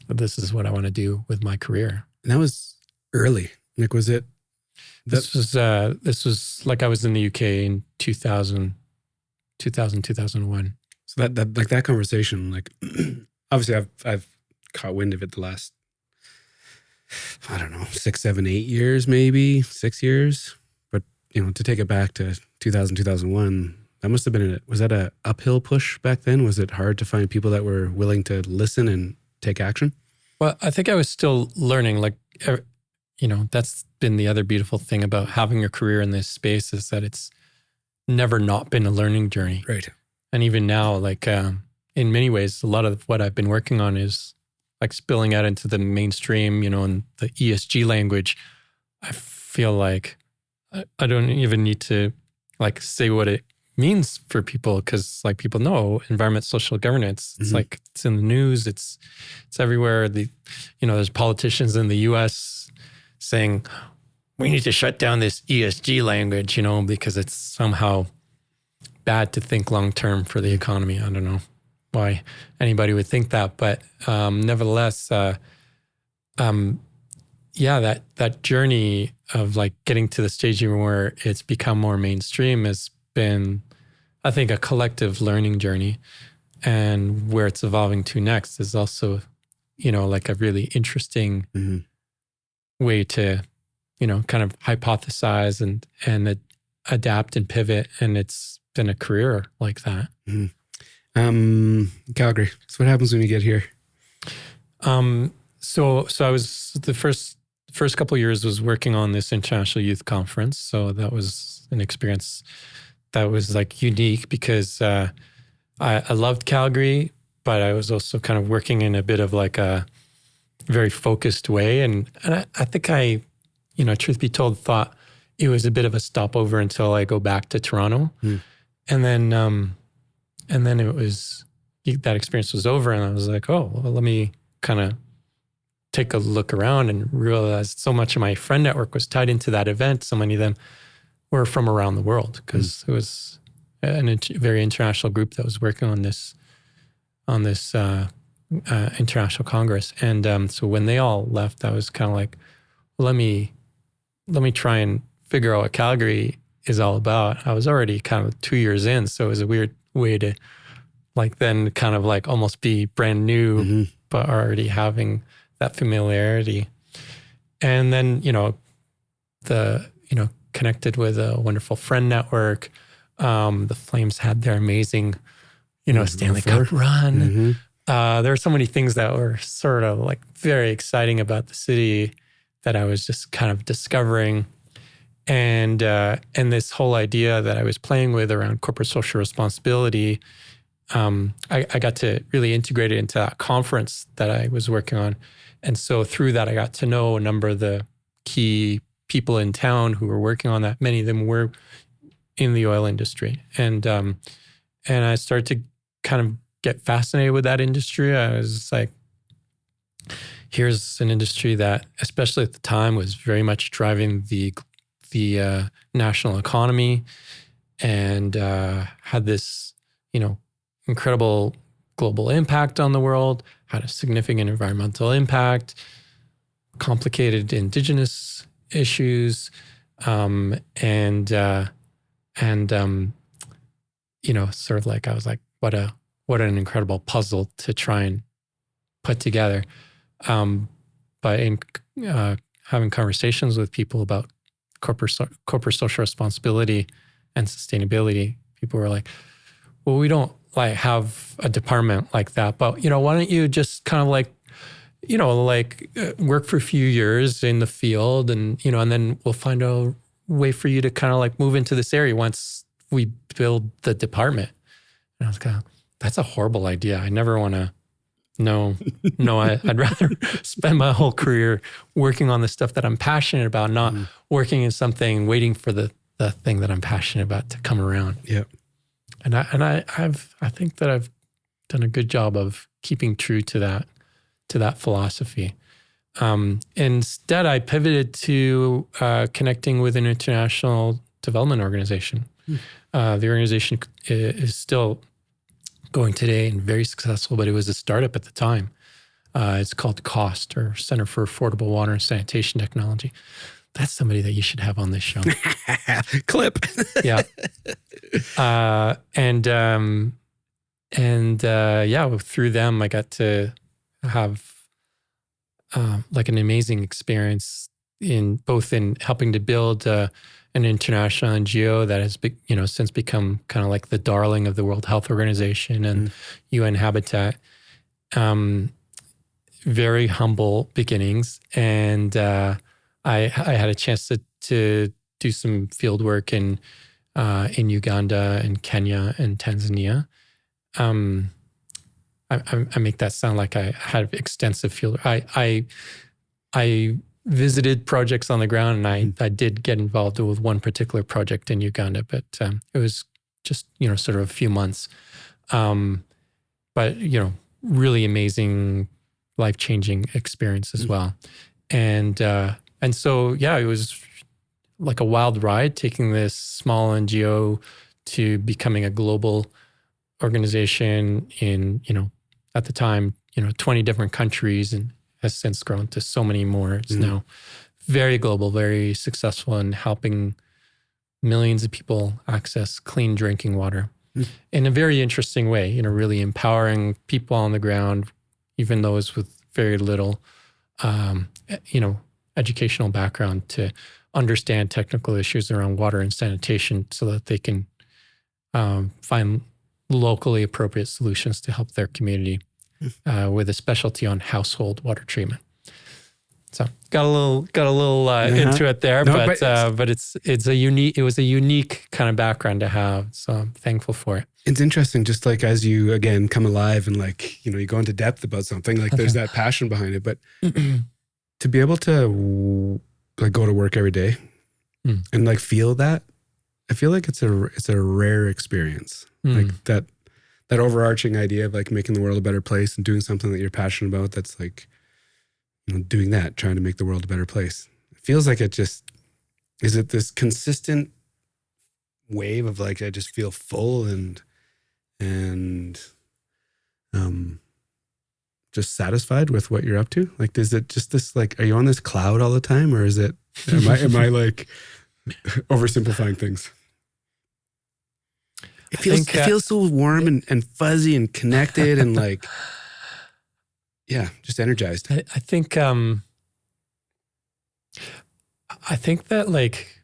this is what I want to do with my career. And that was early. Was it? This was I was in the UK in 2000, 2001. So that conversation, obviously I've caught wind of it the last, I don't know, 6, 7, 8 years, maybe 6 years. But, to take it back to 2000, 2001, that must have been, was that a uphill push back then? Was it hard to find people that were willing to listen and take action? Well, I think I was still learning, that's been the other beautiful thing about having a career in this space is that it's never not been a learning journey. Right. And even now, in many ways, a lot of what I've been working on is spilling out into the mainstream, and the ESG language. I feel like I don't even need to say what it means for people because people know environment, social governance. It's it's in the news. It's everywhere. There's politicians in the US saying we need to shut down this ESG language, because it's somehow bad to think long-term for the economy. I don't know why anybody would think that, but nevertheless, that journey of getting to the stage even where it's become more mainstream has been, I think, a collective learning journey. And where it's evolving to next is also, a really interesting way to, kind of hypothesize and adapt and pivot. And it's been a career like that. Calgary. So what happens when you get here? So I was the first couple of years was working on this international youth conference. So that was an experience that was unique because I loved Calgary, but I was also kind of working in a bit of a very focused way. And I think I, truth be told, thought it was a bit of a stopover until I go back to Toronto. And then it was, that experience was over and I was like, oh, well, let me kind of take a look around and realized so much of my friend network was tied into that event. So many of them were from around the world because it was a very international group that was working on this international congress. And so when they all left, I was kind of like, well, let me try and figure out what Calgary is all about. I was already kind of 2 years in, so it was a weird way to like then kind of like almost be brand new, but already having that familiarity. And then, connected with a wonderful friend network. The Flames had their amazing, Stanley Cup run. There were so many things that were sort of like very exciting about the city that I was just kind of discovering. And this whole idea that I was playing with around corporate social responsibility, I got to really integrate it into that conference that I was working on. And so through that, I got to know a number of the key people in town who were working on that. Many of them were in the oil industry. And I started to kind of get fascinated with that industry. I was like, here's an industry that, especially at the time, was very much driving the national economy and had this, incredible global impact on the world, had a significant environmental impact, complicated indigenous issues, sort of like, I was like, what an incredible puzzle to try and put together. But in having conversations with people about corporate social responsibility and sustainability, people were like, well, we don't like have a department like that, but why don't you just kind of like, work for a few years in the field and, and then we'll find a way for you to kind of like move into this area once we build the department. And I was kind of, that's a horrible idea. I never want to. No, I'd rather spend my whole career working on the stuff that I'm passionate about, not working in something, waiting for the thing that I'm passionate about to come around. Yeah. And I think that I've done a good job of keeping true to that philosophy. Instead, I pivoted to connecting with an international development organization. The organization is still going today and very successful, but it was a startup at the time. It's called COST, or Center for Affordable Water and Sanitation Technology. That's somebody that you should have on this show. Clip. Yeah. Through them, I got to have like an amazing experience in helping to build an international NGO that has since become kind of like the darling of the World Health Organization and UN Habitat. Very humble beginnings, and I had a chance to do some field work in Uganda and Kenya and Tanzania. I make that sound like I had extensive field. I visited projects on the ground, and I did get involved with one particular project in Uganda, but it was just sort of a few months. But really amazing, life-changing experience as well. And so it was like a wild ride, taking this small NGO to becoming a global organization in at the time 20 different countries, and has since grown to so many more. It's now very global, very successful in helping millions of people access clean drinking water in a very interesting way, really empowering people on the ground, even those with very little, educational background, to understand technical issues around water and sanitation so that they can find locally appropriate solutions to help their community with a specialty on household water treatment. So got a little into it there, but it was a unique kind of background to have. So I'm thankful for it. It's interesting, just like as you again come alive and like, you go into depth about something, like there's that passion behind it, but to be able to like go to work every day and like feel that, I feel like it's a rare experience. Like that that overarching idea of like making the world a better place and doing something that you're passionate about, that's like, doing that, trying to make the world a better place. It feels like is it this consistent wave of like, I just feel full and just satisfied with what you're up to? Like, is it just this, like, are you on this cloud all the time, or is it, am I like oversimplifying things? It feels so warm and fuzzy and connected and like, yeah, just energized. I think that like,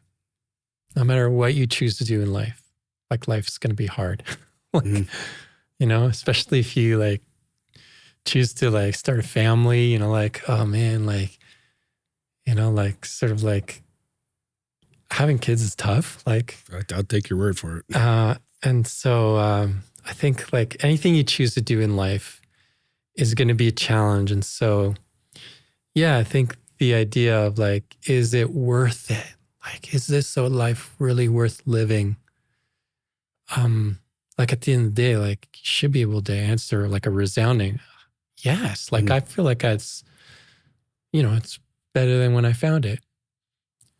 no matter what you choose to do in life, like life's going to be hard. Like, especially if you like choose to like start a family, like, oh man, like, like sort of like having kids is tough. Like, I'll take your word for it. And so I think like anything you choose to do in life is going to be a challenge. And so, yeah, I think the idea of like, is it worth it? Like, is this a life really worth living? Like at the end of the day, like you should be able to answer like a resounding yes. Like I feel like it's better than when I found it.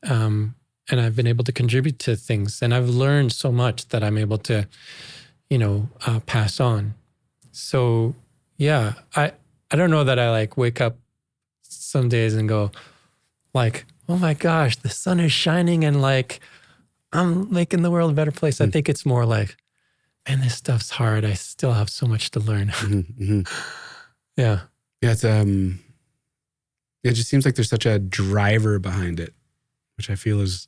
And I've been able to contribute to things, and I've learned so much that I'm able to, pass on. So yeah, I don't know that I like wake up some days and go like, oh my gosh, the sun is shining and like I'm making the world a better place. I think it's more like, man, this stuff's hard. I still have so much to learn. Yeah. Yeah. It just seems like there's such a driver behind it, which I feel it's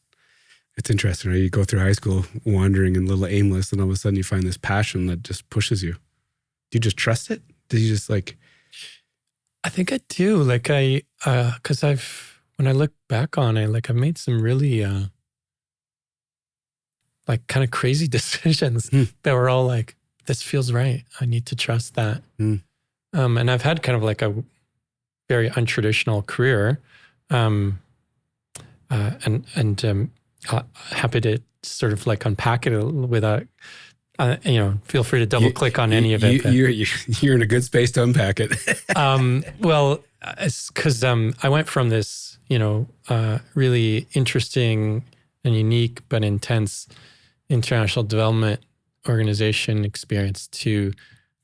interesting, right? You go through high school wandering and a little aimless, and all of a sudden you find this passion that just pushes you. Do you just trust it? Do you just like? I think I do. Like because when I look back on it, like I've made some really like kind of crazy decisions that were all like, this feels right. I need to trust that. And I've had kind of like a very untraditional career. And happy to sort of like unpack it without, feel free to double click on any of it. You're in a good space to unpack it. Well, it's because I went from this, really interesting and unique but intense international development organization experience to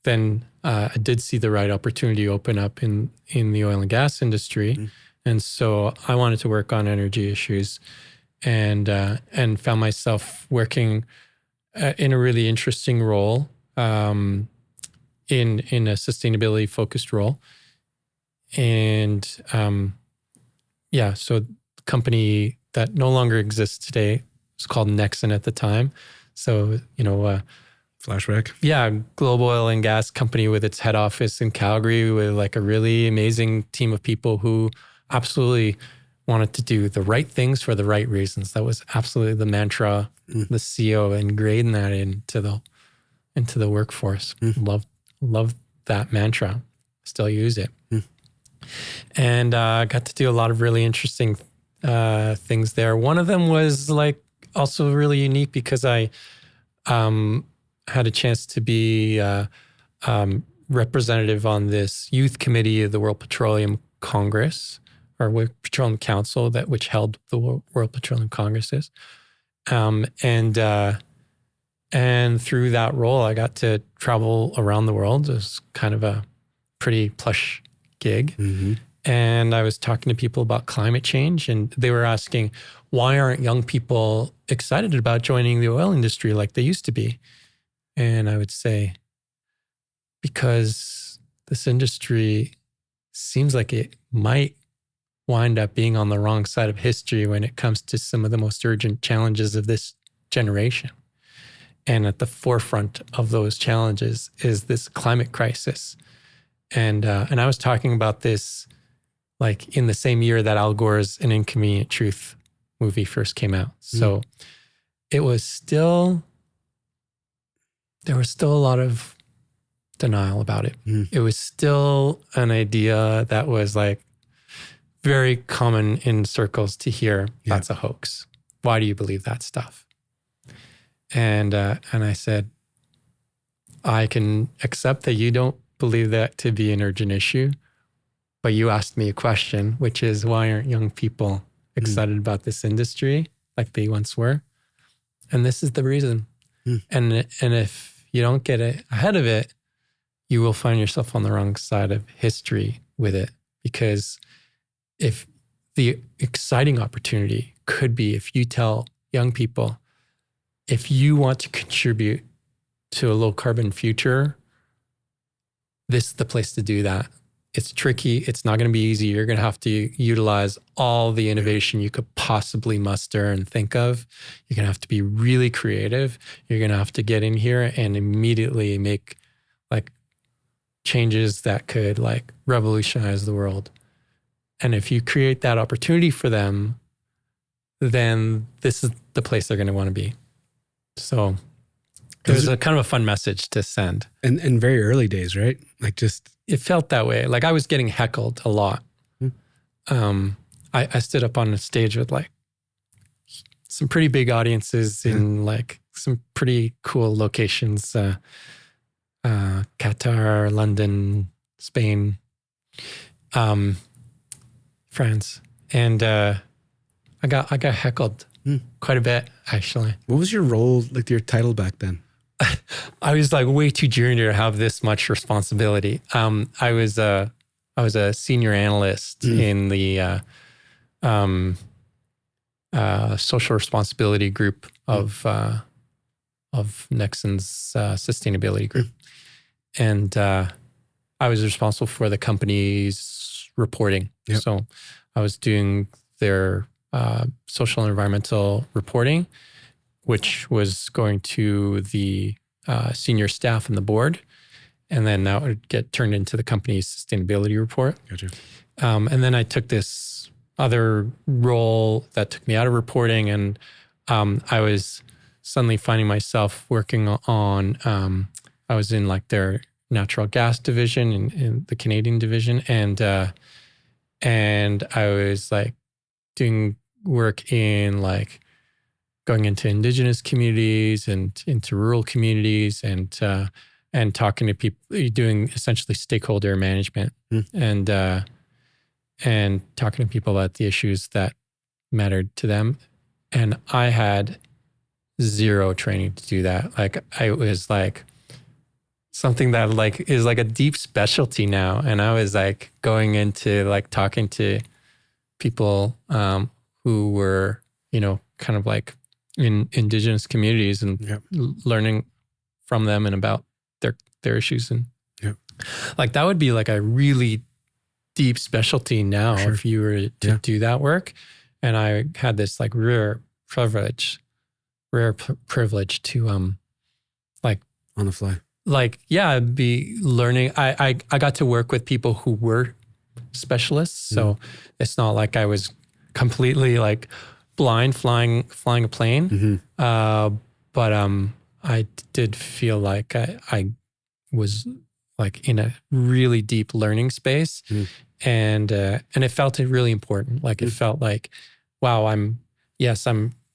then I did see the right opportunity open up in the oil and gas industry. And so I wanted to work on energy issues and found myself working in a really interesting role, in a sustainability focused role. And so the company that no longer exists today was called Nexen at the time. So, Flashback. Yeah, global oil and gas company with its head office in Calgary with like a really amazing team of people who absolutely wanted to do the right things for the right reasons. That was absolutely the mantra. The CEO ingrained that into the workforce. Love that mantra. Still use it. And got to do a lot of really interesting things there. One of them was like also really unique because I had a chance to be representative on this youth committee of the World Petroleum Congress, or World Petroleum Council, which held the World Petroleum Congresses. And through that role, I got to travel around the world. It was kind of a pretty plush gig. And I was talking to people about climate change, and they were asking, why aren't young people excited about joining the oil industry like they used to be? And I would say, because this industry seems like it might wind up being on the wrong side of history when it comes to some of the most urgent challenges of this generation. And at the forefront of those challenges is this climate crisis. And I was talking about this like in the same year that Al Gore's An Inconvenient Truth movie first came out. So it was still, there was still a lot of denial about it. It was still an idea that was like very common in circles to hear, that's a hoax. Why do you believe that stuff? And I said, I can accept that you don't believe that to be an urgent issue, but you asked me a question, which is, why aren't young people excited about this industry like they once were? And this is the reason. And if you don't get it ahead of it, you will find yourself on the wrong side of history with it. Because if the exciting opportunity could be, if you tell young people, if you want to contribute to a low carbon future, this is the place to do that. It's tricky. It's not going to be easy. You're going to have to utilize all the innovation you could possibly muster and think of. You're going to have to be really creative. You're going to have to get in here and immediately make like changes that could like revolutionize the world. And if you create that opportunity for them, then this is the place they're going to want to be. So it was a kind of a fun message to send. And very early days, right? Like just... It felt that way. Like I was getting heckled a lot. I stood up on a stage with like some pretty big audiences in like some pretty cool locations. Qatar, London, Spain, France. And I got heckled quite a bit, actually. What was your role, like your title back then? I was like way too junior to have this much responsibility. I was a senior analyst in the social responsibility group of Nexon's sustainability group, and I was responsible for the company's reporting. Yep. So I was doing their social and environmental reporting, which was going to the senior staff and the board. And then that would get turned into the company's sustainability report. Gotcha. And then I took this other role that took me out of reporting. And I was suddenly finding myself working on, I was in like their natural gas division in the Canadian division. And I was like doing work in like going into Indigenous communities and into rural communities and talking to people, doing essentially stakeholder management and talking to people about the issues that mattered to them. And I had zero training to do that. Like I was like something that like is like a deep specialty now. And I was like going into like talking to people who were, you know, kind of like in Indigenous communities and learning from them and about their issues. And like that would be like a really deep specialty now if you were to do that work. And I had this like rare privilege to like on the fly. Like, be learning. I got to work with people who were specialists. So it's not like I was completely like blind flying a plane. But I did feel like I was like in a really deep learning space. And it felt really important. Like it felt like, wow, I'm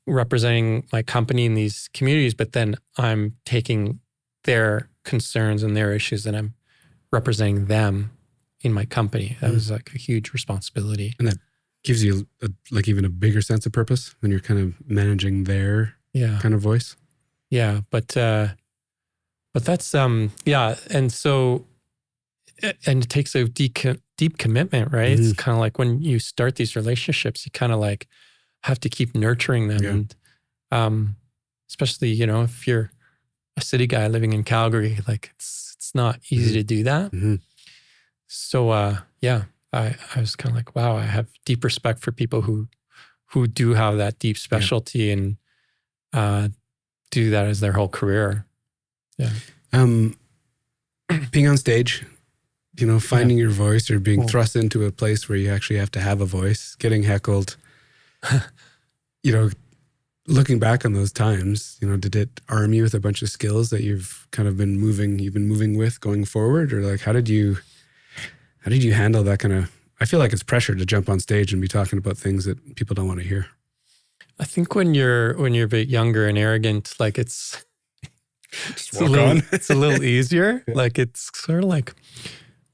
representing my company in these communities, but then I'm taking their concerns and their issues and I'm representing them in my company. That was like a huge responsibility. And that gives you like even a bigger sense of purpose when you're kind of managing their kind of voice. Yeah. But that's, And so, and it takes a deep commitment, right? It's kind of like when you start these relationships, you kind of like have to keep nurturing them. And especially, you know, if you're a city guy living in Calgary, like it's not easy to do that. So, I was kind of like, wow, I have deep respect for people who do have that deep specialty and do that as their whole career. Yeah. Being on stage, you know, finding your voice or being thrust into a place where you actually have to have a voice, getting heckled, you know, looking back on those times, you know, did it arm you with a bunch of skills that you've been moving with going forward? Or like, how did you handle that kind of, I feel like it's pressure to jump on stage and be talking about things that people don't want to hear. I think when you're a bit younger and arrogant, like it's Just walk on. It's a little easier. Yeah. Like it's sort of like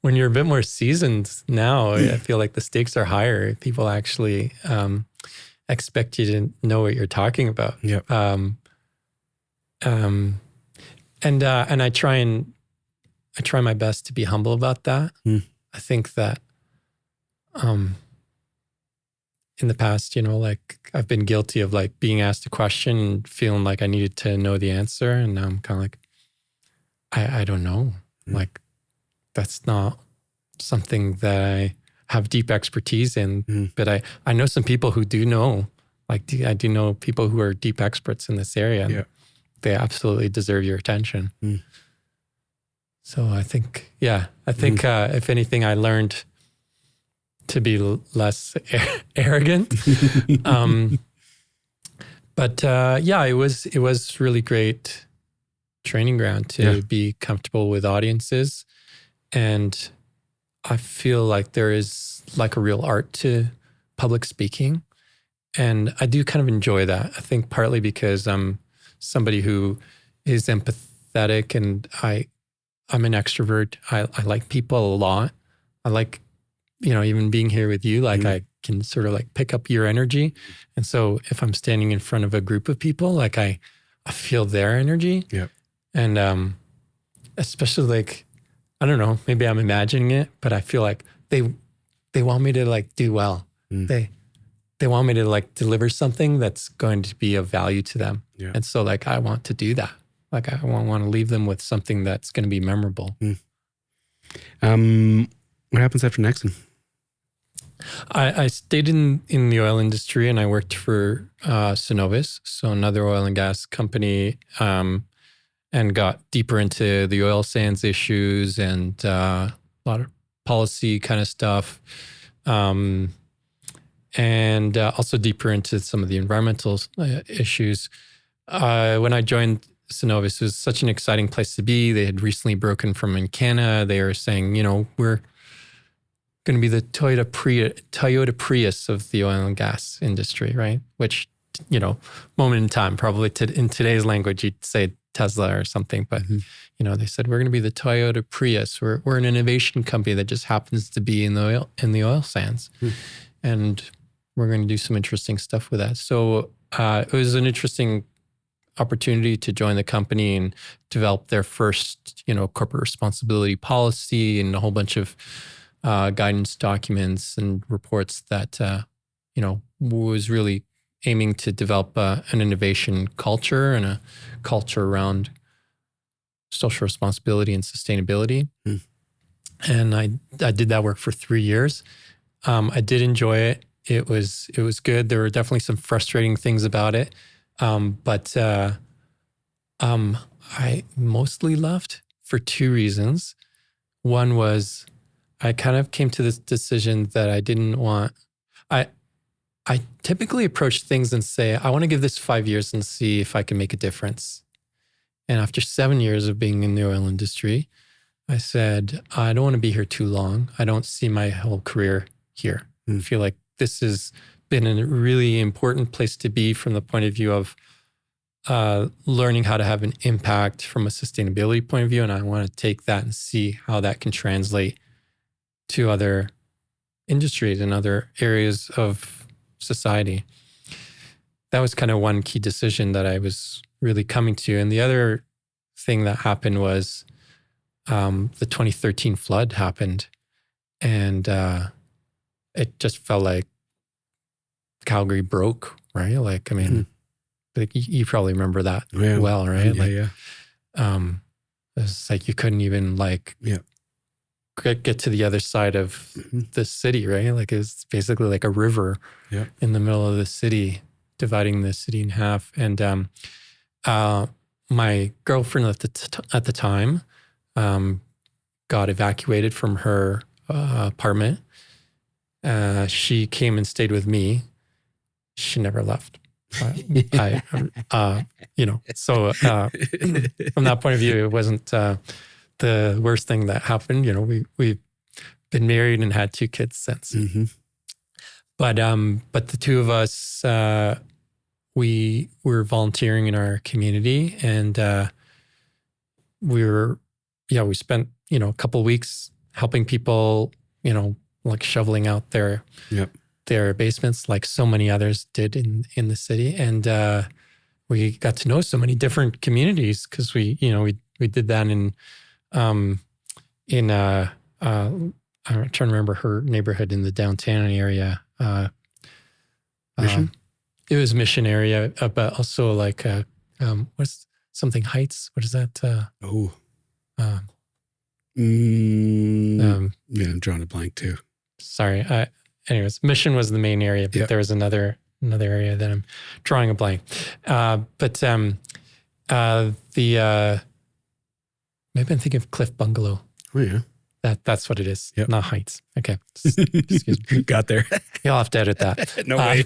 when you're a bit more seasoned now, I feel like the stakes are higher. People actually expect you to know what you're talking about. Yeah. And I try my best to be humble about that. I think that in the past, like I've been guilty of like being asked a question and feeling like I needed to know the answer. And now I'm kind of like, I don't know. Like that's not something that I have deep expertise in, but I know some people who do know, like I do know people who are deep experts in this area. And they absolutely deserve your attention. So I think, if anything, I learned to be less arrogant. But it was really great training ground to be comfortable with audiences. And I feel like there is like a real art to public speaking. And I do kind of enjoy that. I think partly because I'm somebody who is empathetic and I'm an extrovert. I like people a lot. I like, even being here with you, like I can sort of like pick up your energy. And so if I'm standing in front of a group of people, like I feel their energy. Yeah. And especially like, I don't know, maybe I'm imagining it, but I feel like they want me to like do well. They want me to like deliver something that's going to be of value to them. Yeah. And so like, I want to do that. Like I want to leave them with something that's going to be memorable. What happens after Nexon? I stayed in the oil industry and I worked for Cenovus, so another oil and gas company, and got deeper into the oil sands issues and a lot of policy kind of stuff. And also deeper into some of the environmental issues. When I joined Cenovus, it was such an exciting place to be. They had recently broken from Encana. They were saying, we're going to be the Toyota Prius of the oil and gas industry, right? Which, moment in time, probably in today's language, you'd say Tesla or something. But, they said, we're going to be the Toyota Prius. We're an innovation company that just happens to be in the oil sands. And we're going to do some interesting stuff with that. So it was an interesting opportunity to join the company and develop their first, corporate responsibility policy and a whole bunch of guidance documents and reports that, was really aiming to develop an innovation culture and a culture around social responsibility and sustainability. And I did that work for 3 years. I did enjoy it. It was good. There were definitely some frustrating things about it. But I mostly left for 2 reasons. One was I kind of came to this decision that I didn't want. I typically approach things and say, I want to give this 5 years and see if I can make a difference. And after 7 years of being in the oil industry, I said, I don't want to be here too long. I don't see my whole career here. I feel like this has been a really important place to be from the point of view of learning how to have an impact from a sustainability point of view. And I want to take that and see how that can translate to other industries and other areas of society. That was kind of one key decision that I was really coming to. And the other thing that happened was the 2013 flood happened. And it just felt like Calgary broke, right? Like, I mean, like you probably remember that well, right? It's like you couldn't even get to the other side of the city, right? Like it's basically like a river in the middle of the city, dividing the city in half. And my girlfriend at the time got evacuated from her apartment. She came and stayed with me. She never left. So from that point of view, it wasn't the worst thing that happened. We've been married and had 2 kids since. But the 2 of us, we were volunteering in our community, and we spent, a couple of weeks helping people, like shoveling out their basements, like so many others did in the city. And we got to know so many different communities because we did that in I'm trying to remember her neighborhood in the downtown area. Mission? It was Mission area, but also like what's something Heights? What is that? I'm drawing a blank too. Sorry. Anyways, Mission was the main area, but there was another area that I'm drawing a blank. But maybe I'm thinking of Cliff Bungalow. Oh yeah. That's what it is. Yep. Not Heights. Okay. Excuse me. Got there. You'll have to edit that. No way.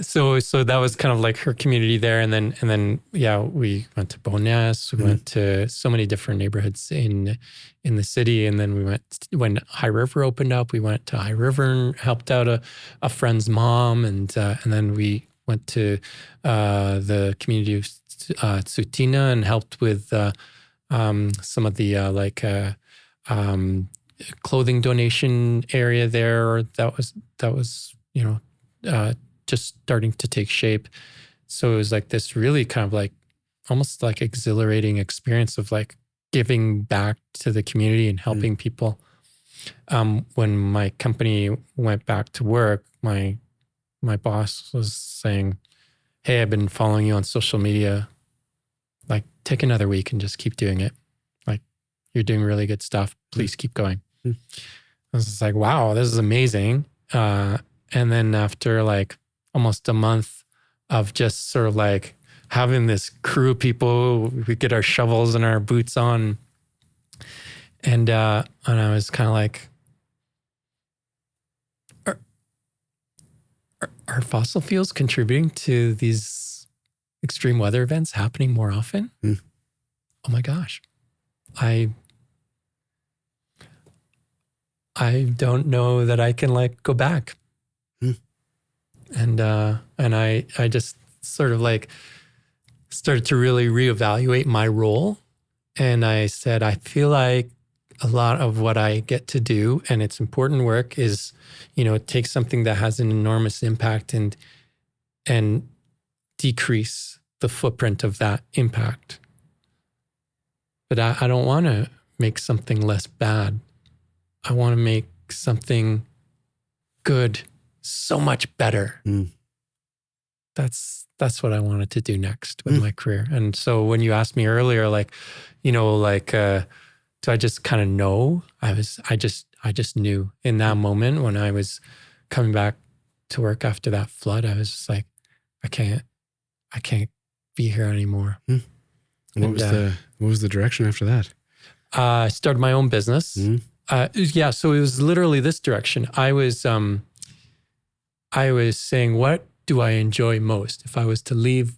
So that was kind of like her community there. And then we went to Bowness. We went to so many different neighborhoods in the city. And then we went, when High River opened up, we went to High River and helped out a friend's mom. And then we went to the community of Tsutina and helped with some of the clothing donation area there. That was just starting to take shape. So it was like this really kind of like almost like exhilarating experience of like giving back to the community and helping people. When my company went back to work, my boss was saying, "Hey, I've been following you on social media. Like, take another week and just keep doing it. Like, you're doing really good stuff. Please keep going." I was just like, wow, this is amazing. And then after like almost a month of just sort of like having this crew of people, we get our shovels and our boots on. And I was kind of like, are fossil fuels contributing to these extreme weather events happening more often? Oh my gosh. I don't know that I can like go back. And I just sort of like started to really reevaluate my role. And I said, I feel like a lot of what I get to do, and it's important work, is, take something that has an enormous impact and decrease the footprint of that impact. But I don't want to make something less bad. I want to make something good so much better. That's what I wanted to do next with my career. And so when you asked me earlier, like, do I just kind of know? I just knew in that moment when I was coming back to work after that flood. I was just like, I can't be here anymore. What was the direction after that? I started my own business. So it was literally this direction. I was saying, what do I enjoy most? If I was to leave,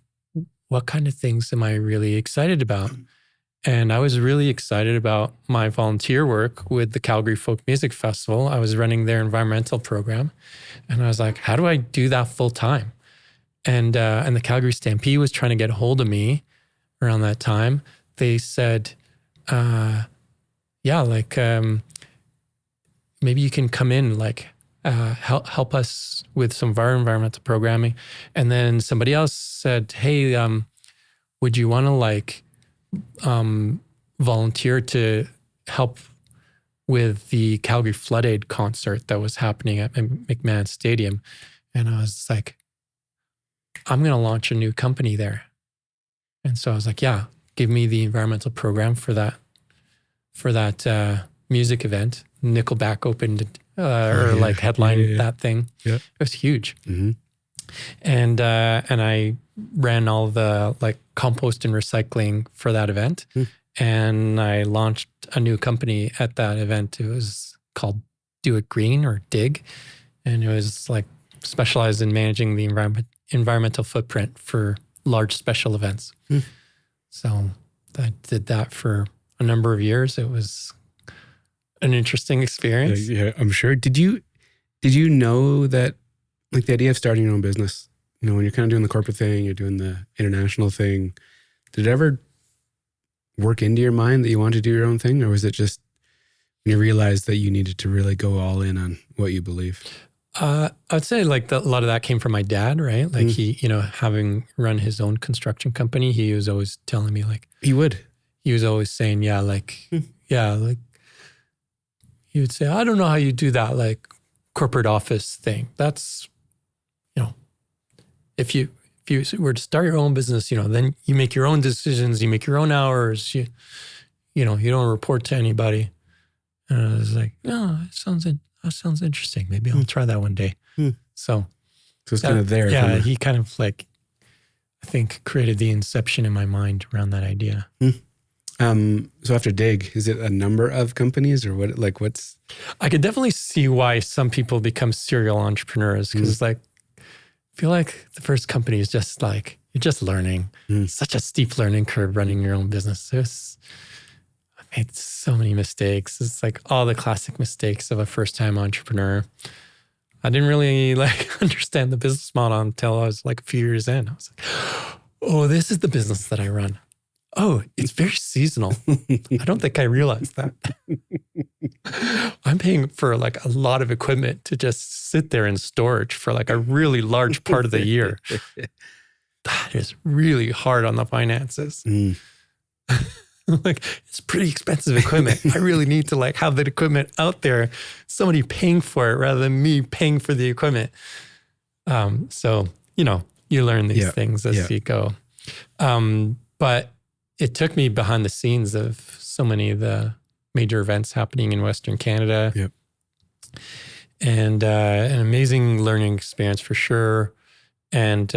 what kind of things am I really excited about? And I was really excited about my volunteer work with the Calgary Folk Music Festival. I was running their environmental program. And I was like, how do I do that full time? And the Calgary Stampede was trying to get a hold of me around that time. They said, maybe you can come in, like, help us with some of our environmental programming. And then somebody else said, hey, would you want to like volunteer to help with the Calgary Flood Aid concert that was happening at McMahon Stadium? And I was like, I'm going to launch a new company there. And so I was like, yeah, give me the environmental program for that music event. Nickelback opened headlined that thing. Yeah. It was huge. And I ran all the like compost and recycling for that event. And I launched a new company at that event. It was called Do It Green, or DIG. And it was like specialized in managing the environmental footprint for large special events. So I did that for a number of years. It was an interesting experience. Yeah, I'm sure. Did you know that, like, the idea of starting your own business, when you're kind of doing the corporate thing, you're doing the international thing, Did it ever work into your mind that you wanted to do your own thing? Or was it just when you realized that you needed to really go all in on what you believe? I'd say like a lot of that came from my dad, right? Like he, having run his own construction company, he was always telling me like, he was always saying, like he would say, I don't know how you do that, like corporate office thing. That's, if you were to start your own business, then you make your own decisions, you make your own hours, you don't report to anybody. And I was like, no, that sounds interesting. Maybe I'll try that one day. So it's kind of there. Yeah, he kind of like, I think, created the inception in my mind around that idea. So after Dig, is it a number of companies or what? Like what's? I could definitely see why some people become serial entrepreneurs because I feel like the first company is just like, you're just learning. Such a steep learning curve running your own business. I made so many mistakes. It's like all the classic mistakes of a first-time entrepreneur. I didn't really understand the business model until I was like a few years in. I was like, oh, this is the business that I run. Oh, it's very seasonal. I don't think I realized that. I'm paying for like a lot of equipment to just sit there in storage for like a really large part of the year. That is really hard on the finances. Like, it's pretty expensive equipment. I really need to like have that equipment out there, somebody paying for it rather than me paying for the equipment. So, you learn these things as you go. But it took me behind the scenes of so many of the major events happening in Western Canada. Yep. And an amazing learning experience for sure. And,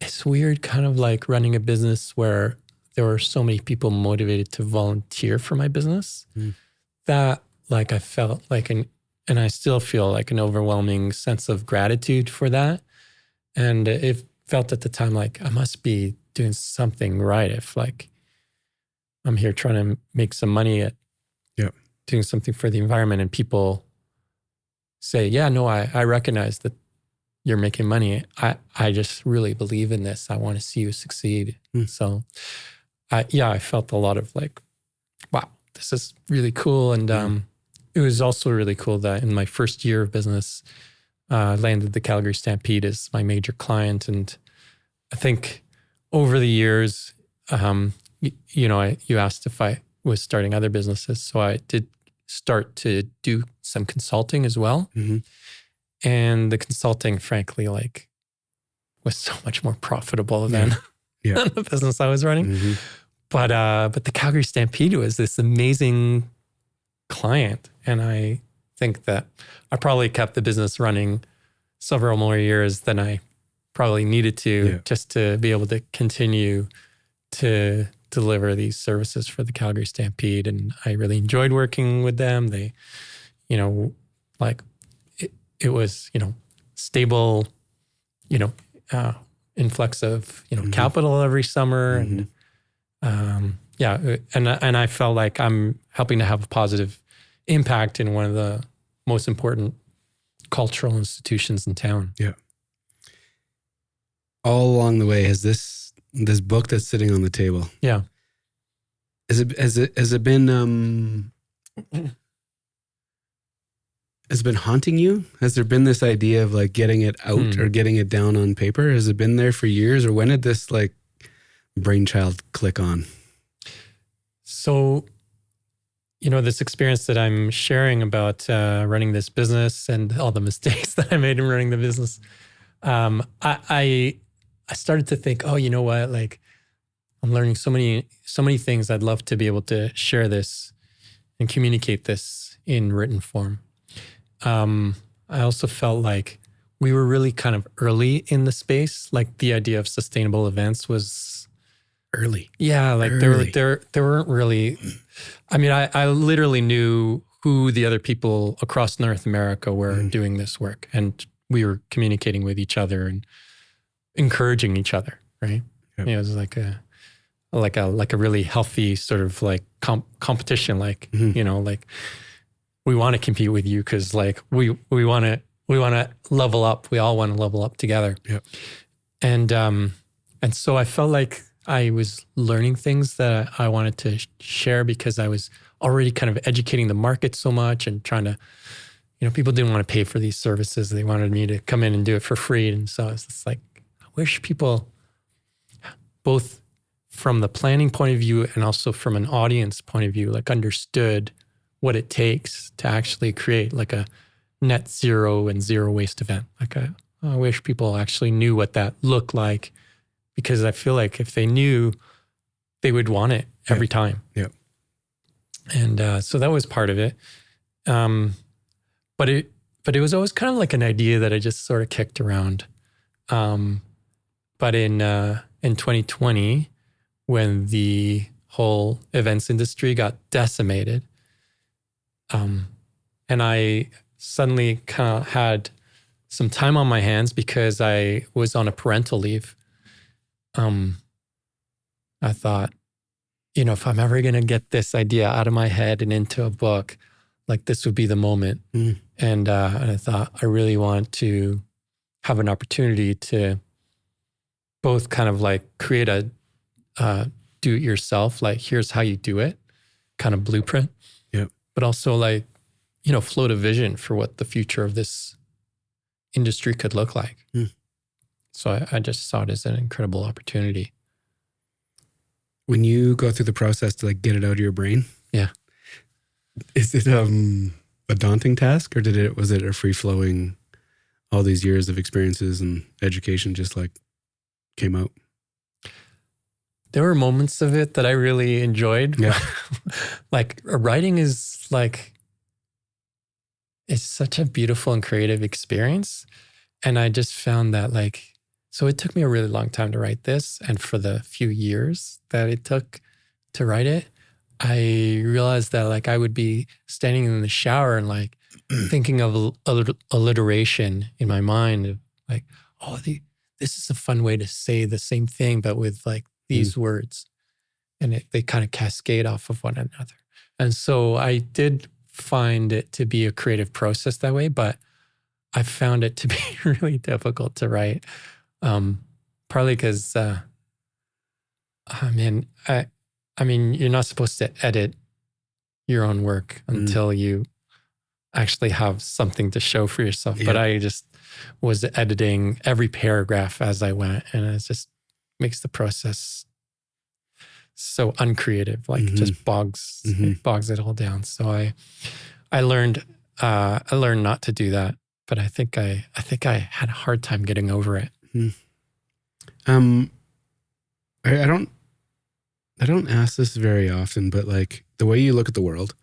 it's weird kind of like running a business where there were so many people motivated to volunteer for my business that like I felt like and I still feel like an overwhelming sense of gratitude for that. And it felt at the time like I must be doing something right if like I'm here trying to make some money at doing something for the environment and people say, yeah, no, I recognize that you're making money. I just really believe in this. I want to see you succeed. So I felt a lot of like, wow, this is really cool. And it was also really cool that in my first year of business, I landed the Calgary Stampede as my major client. And I think over the years, you asked if I was starting other businesses. So I did start to do some consulting as well. And the consulting, frankly, like was so much more profitable than the business I was running. But the Calgary Stampede was this amazing client. And I think that I probably kept the business running several more years than I probably needed to just to be able to continue to deliver these services for the Calgary Stampede. And I really enjoyed working with them. They, it was, stable, influx of, capital every summer. And and I felt like I'm helping to have a positive impact in one of the most important cultural institutions in town. Yeah. All along the way, has this book that's sitting on the table? Yeah. Has it been has it been haunting you? Has there been this idea of like getting it out or getting it down on paper? Has it been there for years, or when did this like brainchild click on? So, this experience that I'm sharing about running this business and all the mistakes that I made in running the business, I started to think, oh, you know what? Like, I'm learning so many things. I'd love to be able to share this and communicate this in written form. I also felt like we were really kind of early in the space. Like the idea of sustainable events was early. Yeah, like early. There weren't really. I mean, I literally knew who the other people across North America were doing this work, and we were communicating with each other and encouraging each other. Right? Yep. It was like a really healthy sort of like competition. Like like. We want to compete with you because like we want to level up. We all want to level up together. Yep. And And so I felt like I was learning things that I wanted to share because I was already kind of educating the market so much and trying to, people didn't want to pay for these services. They wanted me to come in and do it for free. And so it's just like, I wish people, both from the planning point of view and also from an audience point of view, like understood what it takes to actually create like a net zero and zero waste event. Like I wish people actually knew what that looked like, because I feel like if they knew, they would want it every time. Yeah. And so that was part of it. But it was always kind of like an idea that I just sort of kicked around. But in 2020, when the whole events industry got decimated, and I suddenly kind of had some time on my hands because I was on a parental leave. I thought, if I'm ever going to get this idea out of my head and into a book, like this would be the moment. And I thought I really want to have an opportunity to both kind of like create a do-it-yourself, like here's how you do it, kind of blueprint. Yep. But also like, float a vision for what the future of this industry could look like. So I just saw it as an incredible opportunity. When you go through the process to like get it out of your brain, yeah, is it a daunting task, or was it a free flowing, all these years of experiences and education just like came out? There were moments of it that I really enjoyed. Yeah. Like writing is like, it's such a beautiful and creative experience. And I just found that like, so it took me a really long time to write this. And for the few years that it took to write it, I realized that like I would be standing in the shower and like thinking of alliteration in my mind of like, this is a fun way to say the same thing, but with like these words. And they kind of cascade off of one another. And so I did find it to be a creative process that way, but I found it to be really difficult to write. Partly because, I mean, you're not supposed to edit your own work until you actually have something to show for yourself. Yeah. But I just was editing every paragraph as I went, and it just makes the process so uncreative, like just bogs it all down. So I learned not to do that, but I think I had a hard time getting over it. I don't ask this very often, but like the way you look at the world,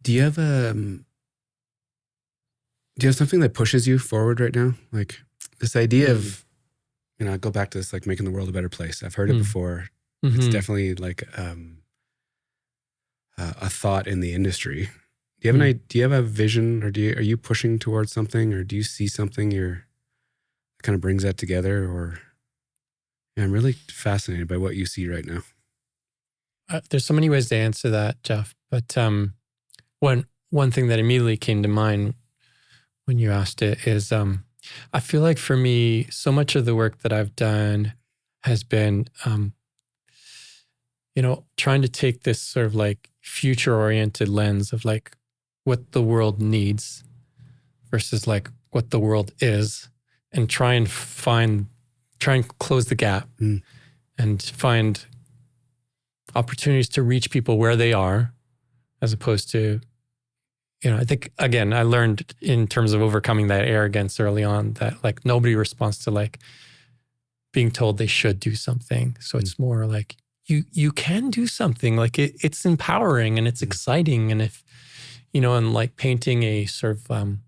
do you have something that pushes you forward right now? Like this idea of, I go back to this, like making the world a better place. I've heard it before. It's definitely like a thought in the industry. Do you have a vision, or are you pushing towards something, or do you see something that kind of brings that together? Or I'm really fascinated by what you see right now. There's so many ways to answer that, Jeff. But one thing that immediately came to mind when you asked it is I feel like for me, so much of the work that I've done has been, trying to take this sort of like future-oriented lens of like what the world needs versus like what the world is, and try and close the gap and find opportunities to reach people where they are, as opposed to, I think, again, I learned in terms of overcoming that arrogance early on that like nobody responds to like being told they should do something. So it's more like you can do something, like it's empowering and it's exciting. And if, and like painting a sort of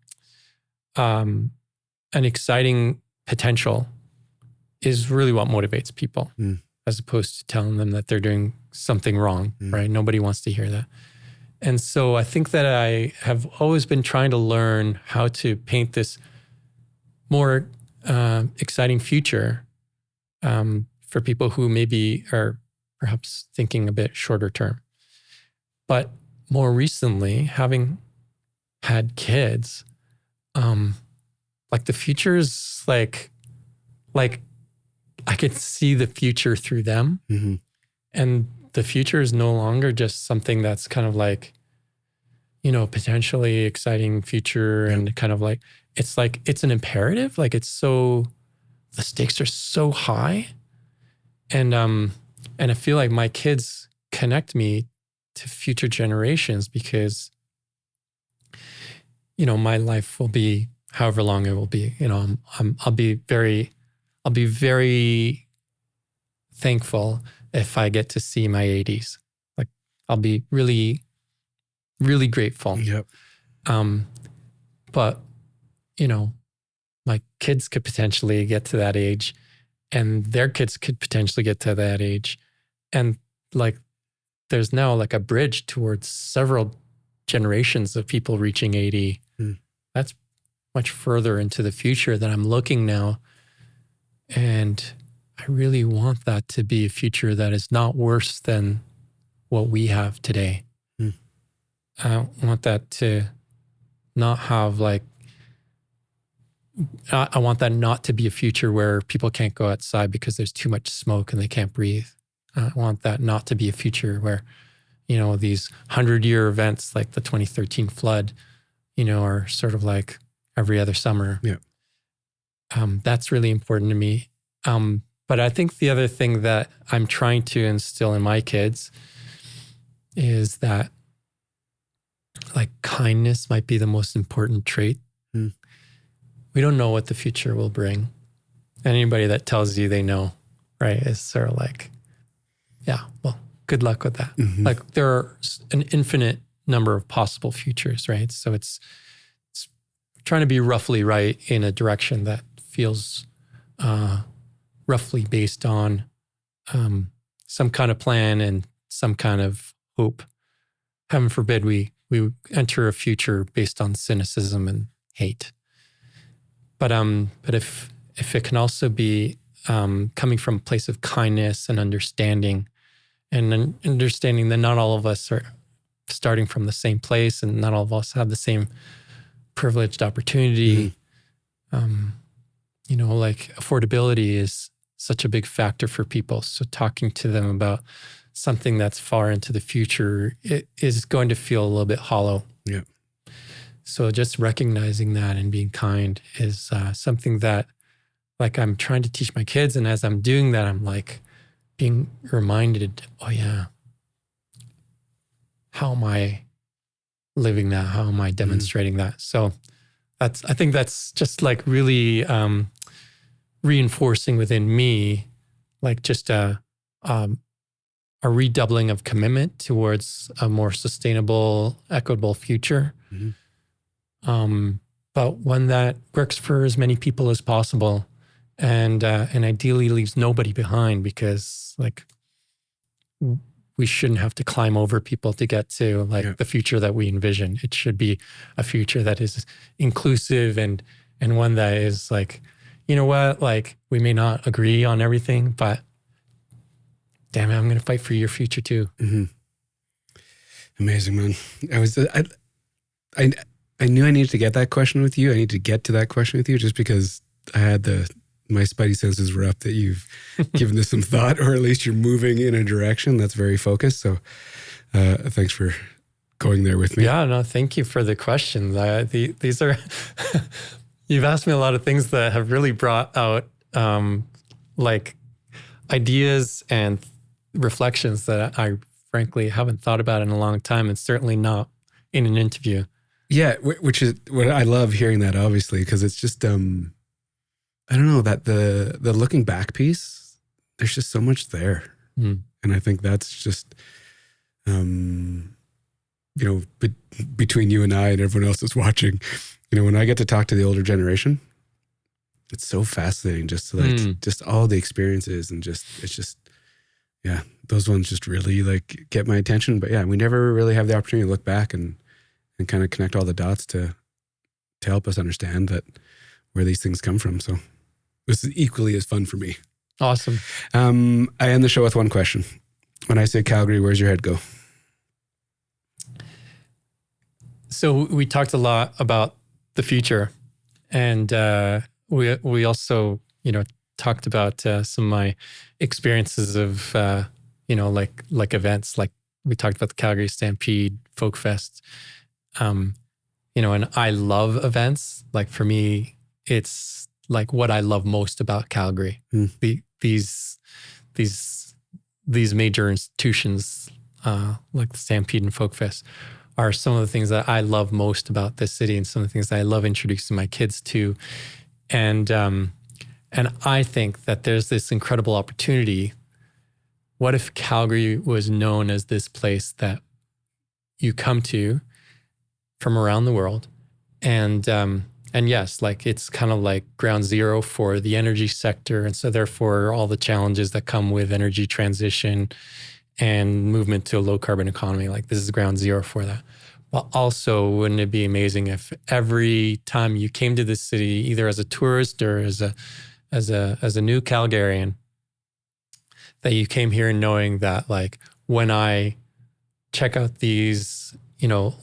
an exciting potential is really what motivates people, as opposed to telling them that they're doing something wrong, right? Nobody wants to hear that. And so I think that I have always been trying to learn how to paint this more exciting future for people who maybe are perhaps thinking a bit shorter term. But more recently, having had kids, like the future is like I could see the future through them. Mm-hmm. And the future is no longer just something that's kind of like, potentially exciting future and kind of like it's an imperative. Like the stakes are so high. And I feel like my kids connect me to future generations because, my life will be however long it will be. I'll be very thankful if I get to see my 80s. Like I'll be really, really grateful. Yep. But, my kids could potentially get to that age and their kids could potentially get to that age. And like, there's now like a bridge towards several generations of people reaching 80. That's much further into the future that I'm looking now. And I really want that to be a future that is not worse than what we have today. I want that to not have I want that not to be a future where people can't go outside because there's too much smoke and they can't breathe. I want that not to be a future where, these 100-year events like the 2013 flood, are sort of like every other summer. Yeah. That's really important to me. But I think the other thing that I'm trying to instill in my kids is that like kindness might be the most important trait. We don't know what the future will bring. And anybody that tells you they know, right, is sort of like, yeah, well, good luck with that. Mm-hmm. Like there are an infinite number of possible futures, right? So it's trying to be roughly right in a direction that feels roughly based on some kind of plan and some kind of hope. Heaven forbid we enter a future based on cynicism and hate. But if it can also be coming from a place of kindness and understanding that not all of us are starting from the same place and not all of us have the same privileged opportunity. Like affordability is such a big factor for people. So talking to them about something that's far into the future, it is going to feel a little bit hollow. Yeah. So just recognizing that and being kind is something that like I'm trying to teach my kids. And as I'm doing that, I'm like being reminded, oh yeah, how am I living that? How am I demonstrating that? So I think that's just like really reinforcing within me, like just a redoubling of commitment towards a more sustainable, equitable future. But one that works for as many people as possible and ideally leaves nobody behind, because like we shouldn't have to climb over people to get to the future that we envision. It should be a future that is inclusive and one that is like, you know what, like we may not agree on everything, but damn it, I'm going to fight for your future too. Amazing, man. I knew I needed to get that question with you. I need to get to that question with you just because I had my spidey senses were up that you've given this some thought, or at least you're moving in a direction that's very focused. So thanks for going there with me. Yeah, no, thank you for the questions. These are, you've asked me a lot of things that have really brought out like ideas and reflections that I frankly haven't thought about in a long time, and certainly not in an interview. Yeah, which is what I love hearing that, obviously, because it's just, I don't know, that the looking back piece, there's just so much there. And I think that's just, between you and I and everyone else that's watching, when I get to talk to the older generation, it's so fascinating just to just all the experiences and yeah, those ones just really like get my attention. But yeah, we never really have the opportunity to look back and kind of connect all the dots to help us understand that where these things come from. So this is equally as fun for me. Awesome. I end the show with one question. When I say Calgary, where's your head go? So we talked a lot about the future, and we also, talked about some of my experiences of, like events. Like we talked about the Calgary Stampede, Folk Fest, and I love events. Like for me, it's like what I love most about Calgary. These major institutions, like the Stampede and Folk Fest, are some of the things that I love most about this city, and some of the things that I love introducing my kids to. And I think that there's this incredible opportunity. What if Calgary was known as this place that you come to from around the world, and yes, like it's kind of like ground zero for the energy sector, and so therefore all the challenges that come with energy transition and movement to a low carbon economy, like this is ground zero for that. But also, wouldn't it be amazing if every time you came to this city, either as a tourist or as a new Calgarian, that you came here knowing that, like, when I check out these,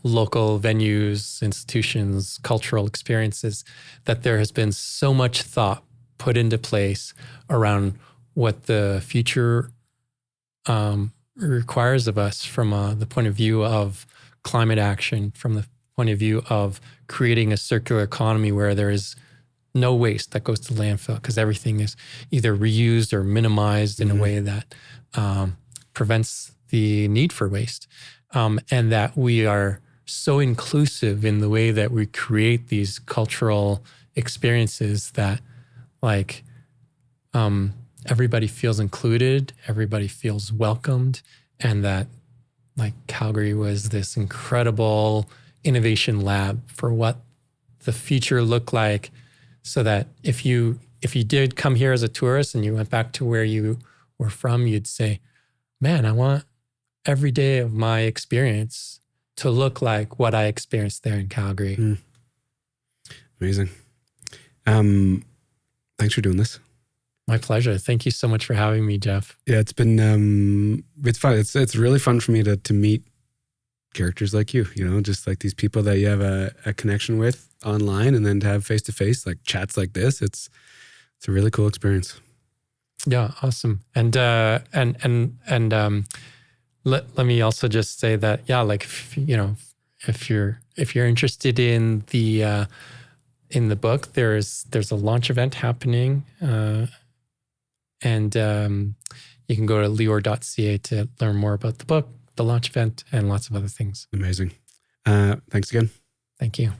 local venues, institutions, cultural experiences, that there has been so much thought put into place around what the future requires of us from the point of view of climate action, from the point of view of creating a circular economy where there is no waste that goes to landfill, because everything is either reused or minimized in a way that prevents the need for waste. And that we are so inclusive in the way that we create these cultural experiences that, like, everybody feels included, everybody feels welcomed, and that, like, Calgary was this incredible innovation lab for what the future looked like, so that if you did come here as a tourist and you went back to where you were from, you'd say, man, I want every day of my experience to look like what I experienced there in Calgary. Amazing. Thanks for doing this. My pleasure. Thank you so much for having me, Jeff. Yeah, it's been, it's fun. It's really fun for me to meet characters like you, just like these people that you have a connection with online, and then to have face-to-face, like chats like this. It's a really cool experience. Yeah. Awesome. And let me also just say that, yeah, like, if you're interested in the book, there's a launch event happening, and you can go to leor.ca to learn more about the book, the launch event, and lots of other things. Amazing. Thanks again. Thank you.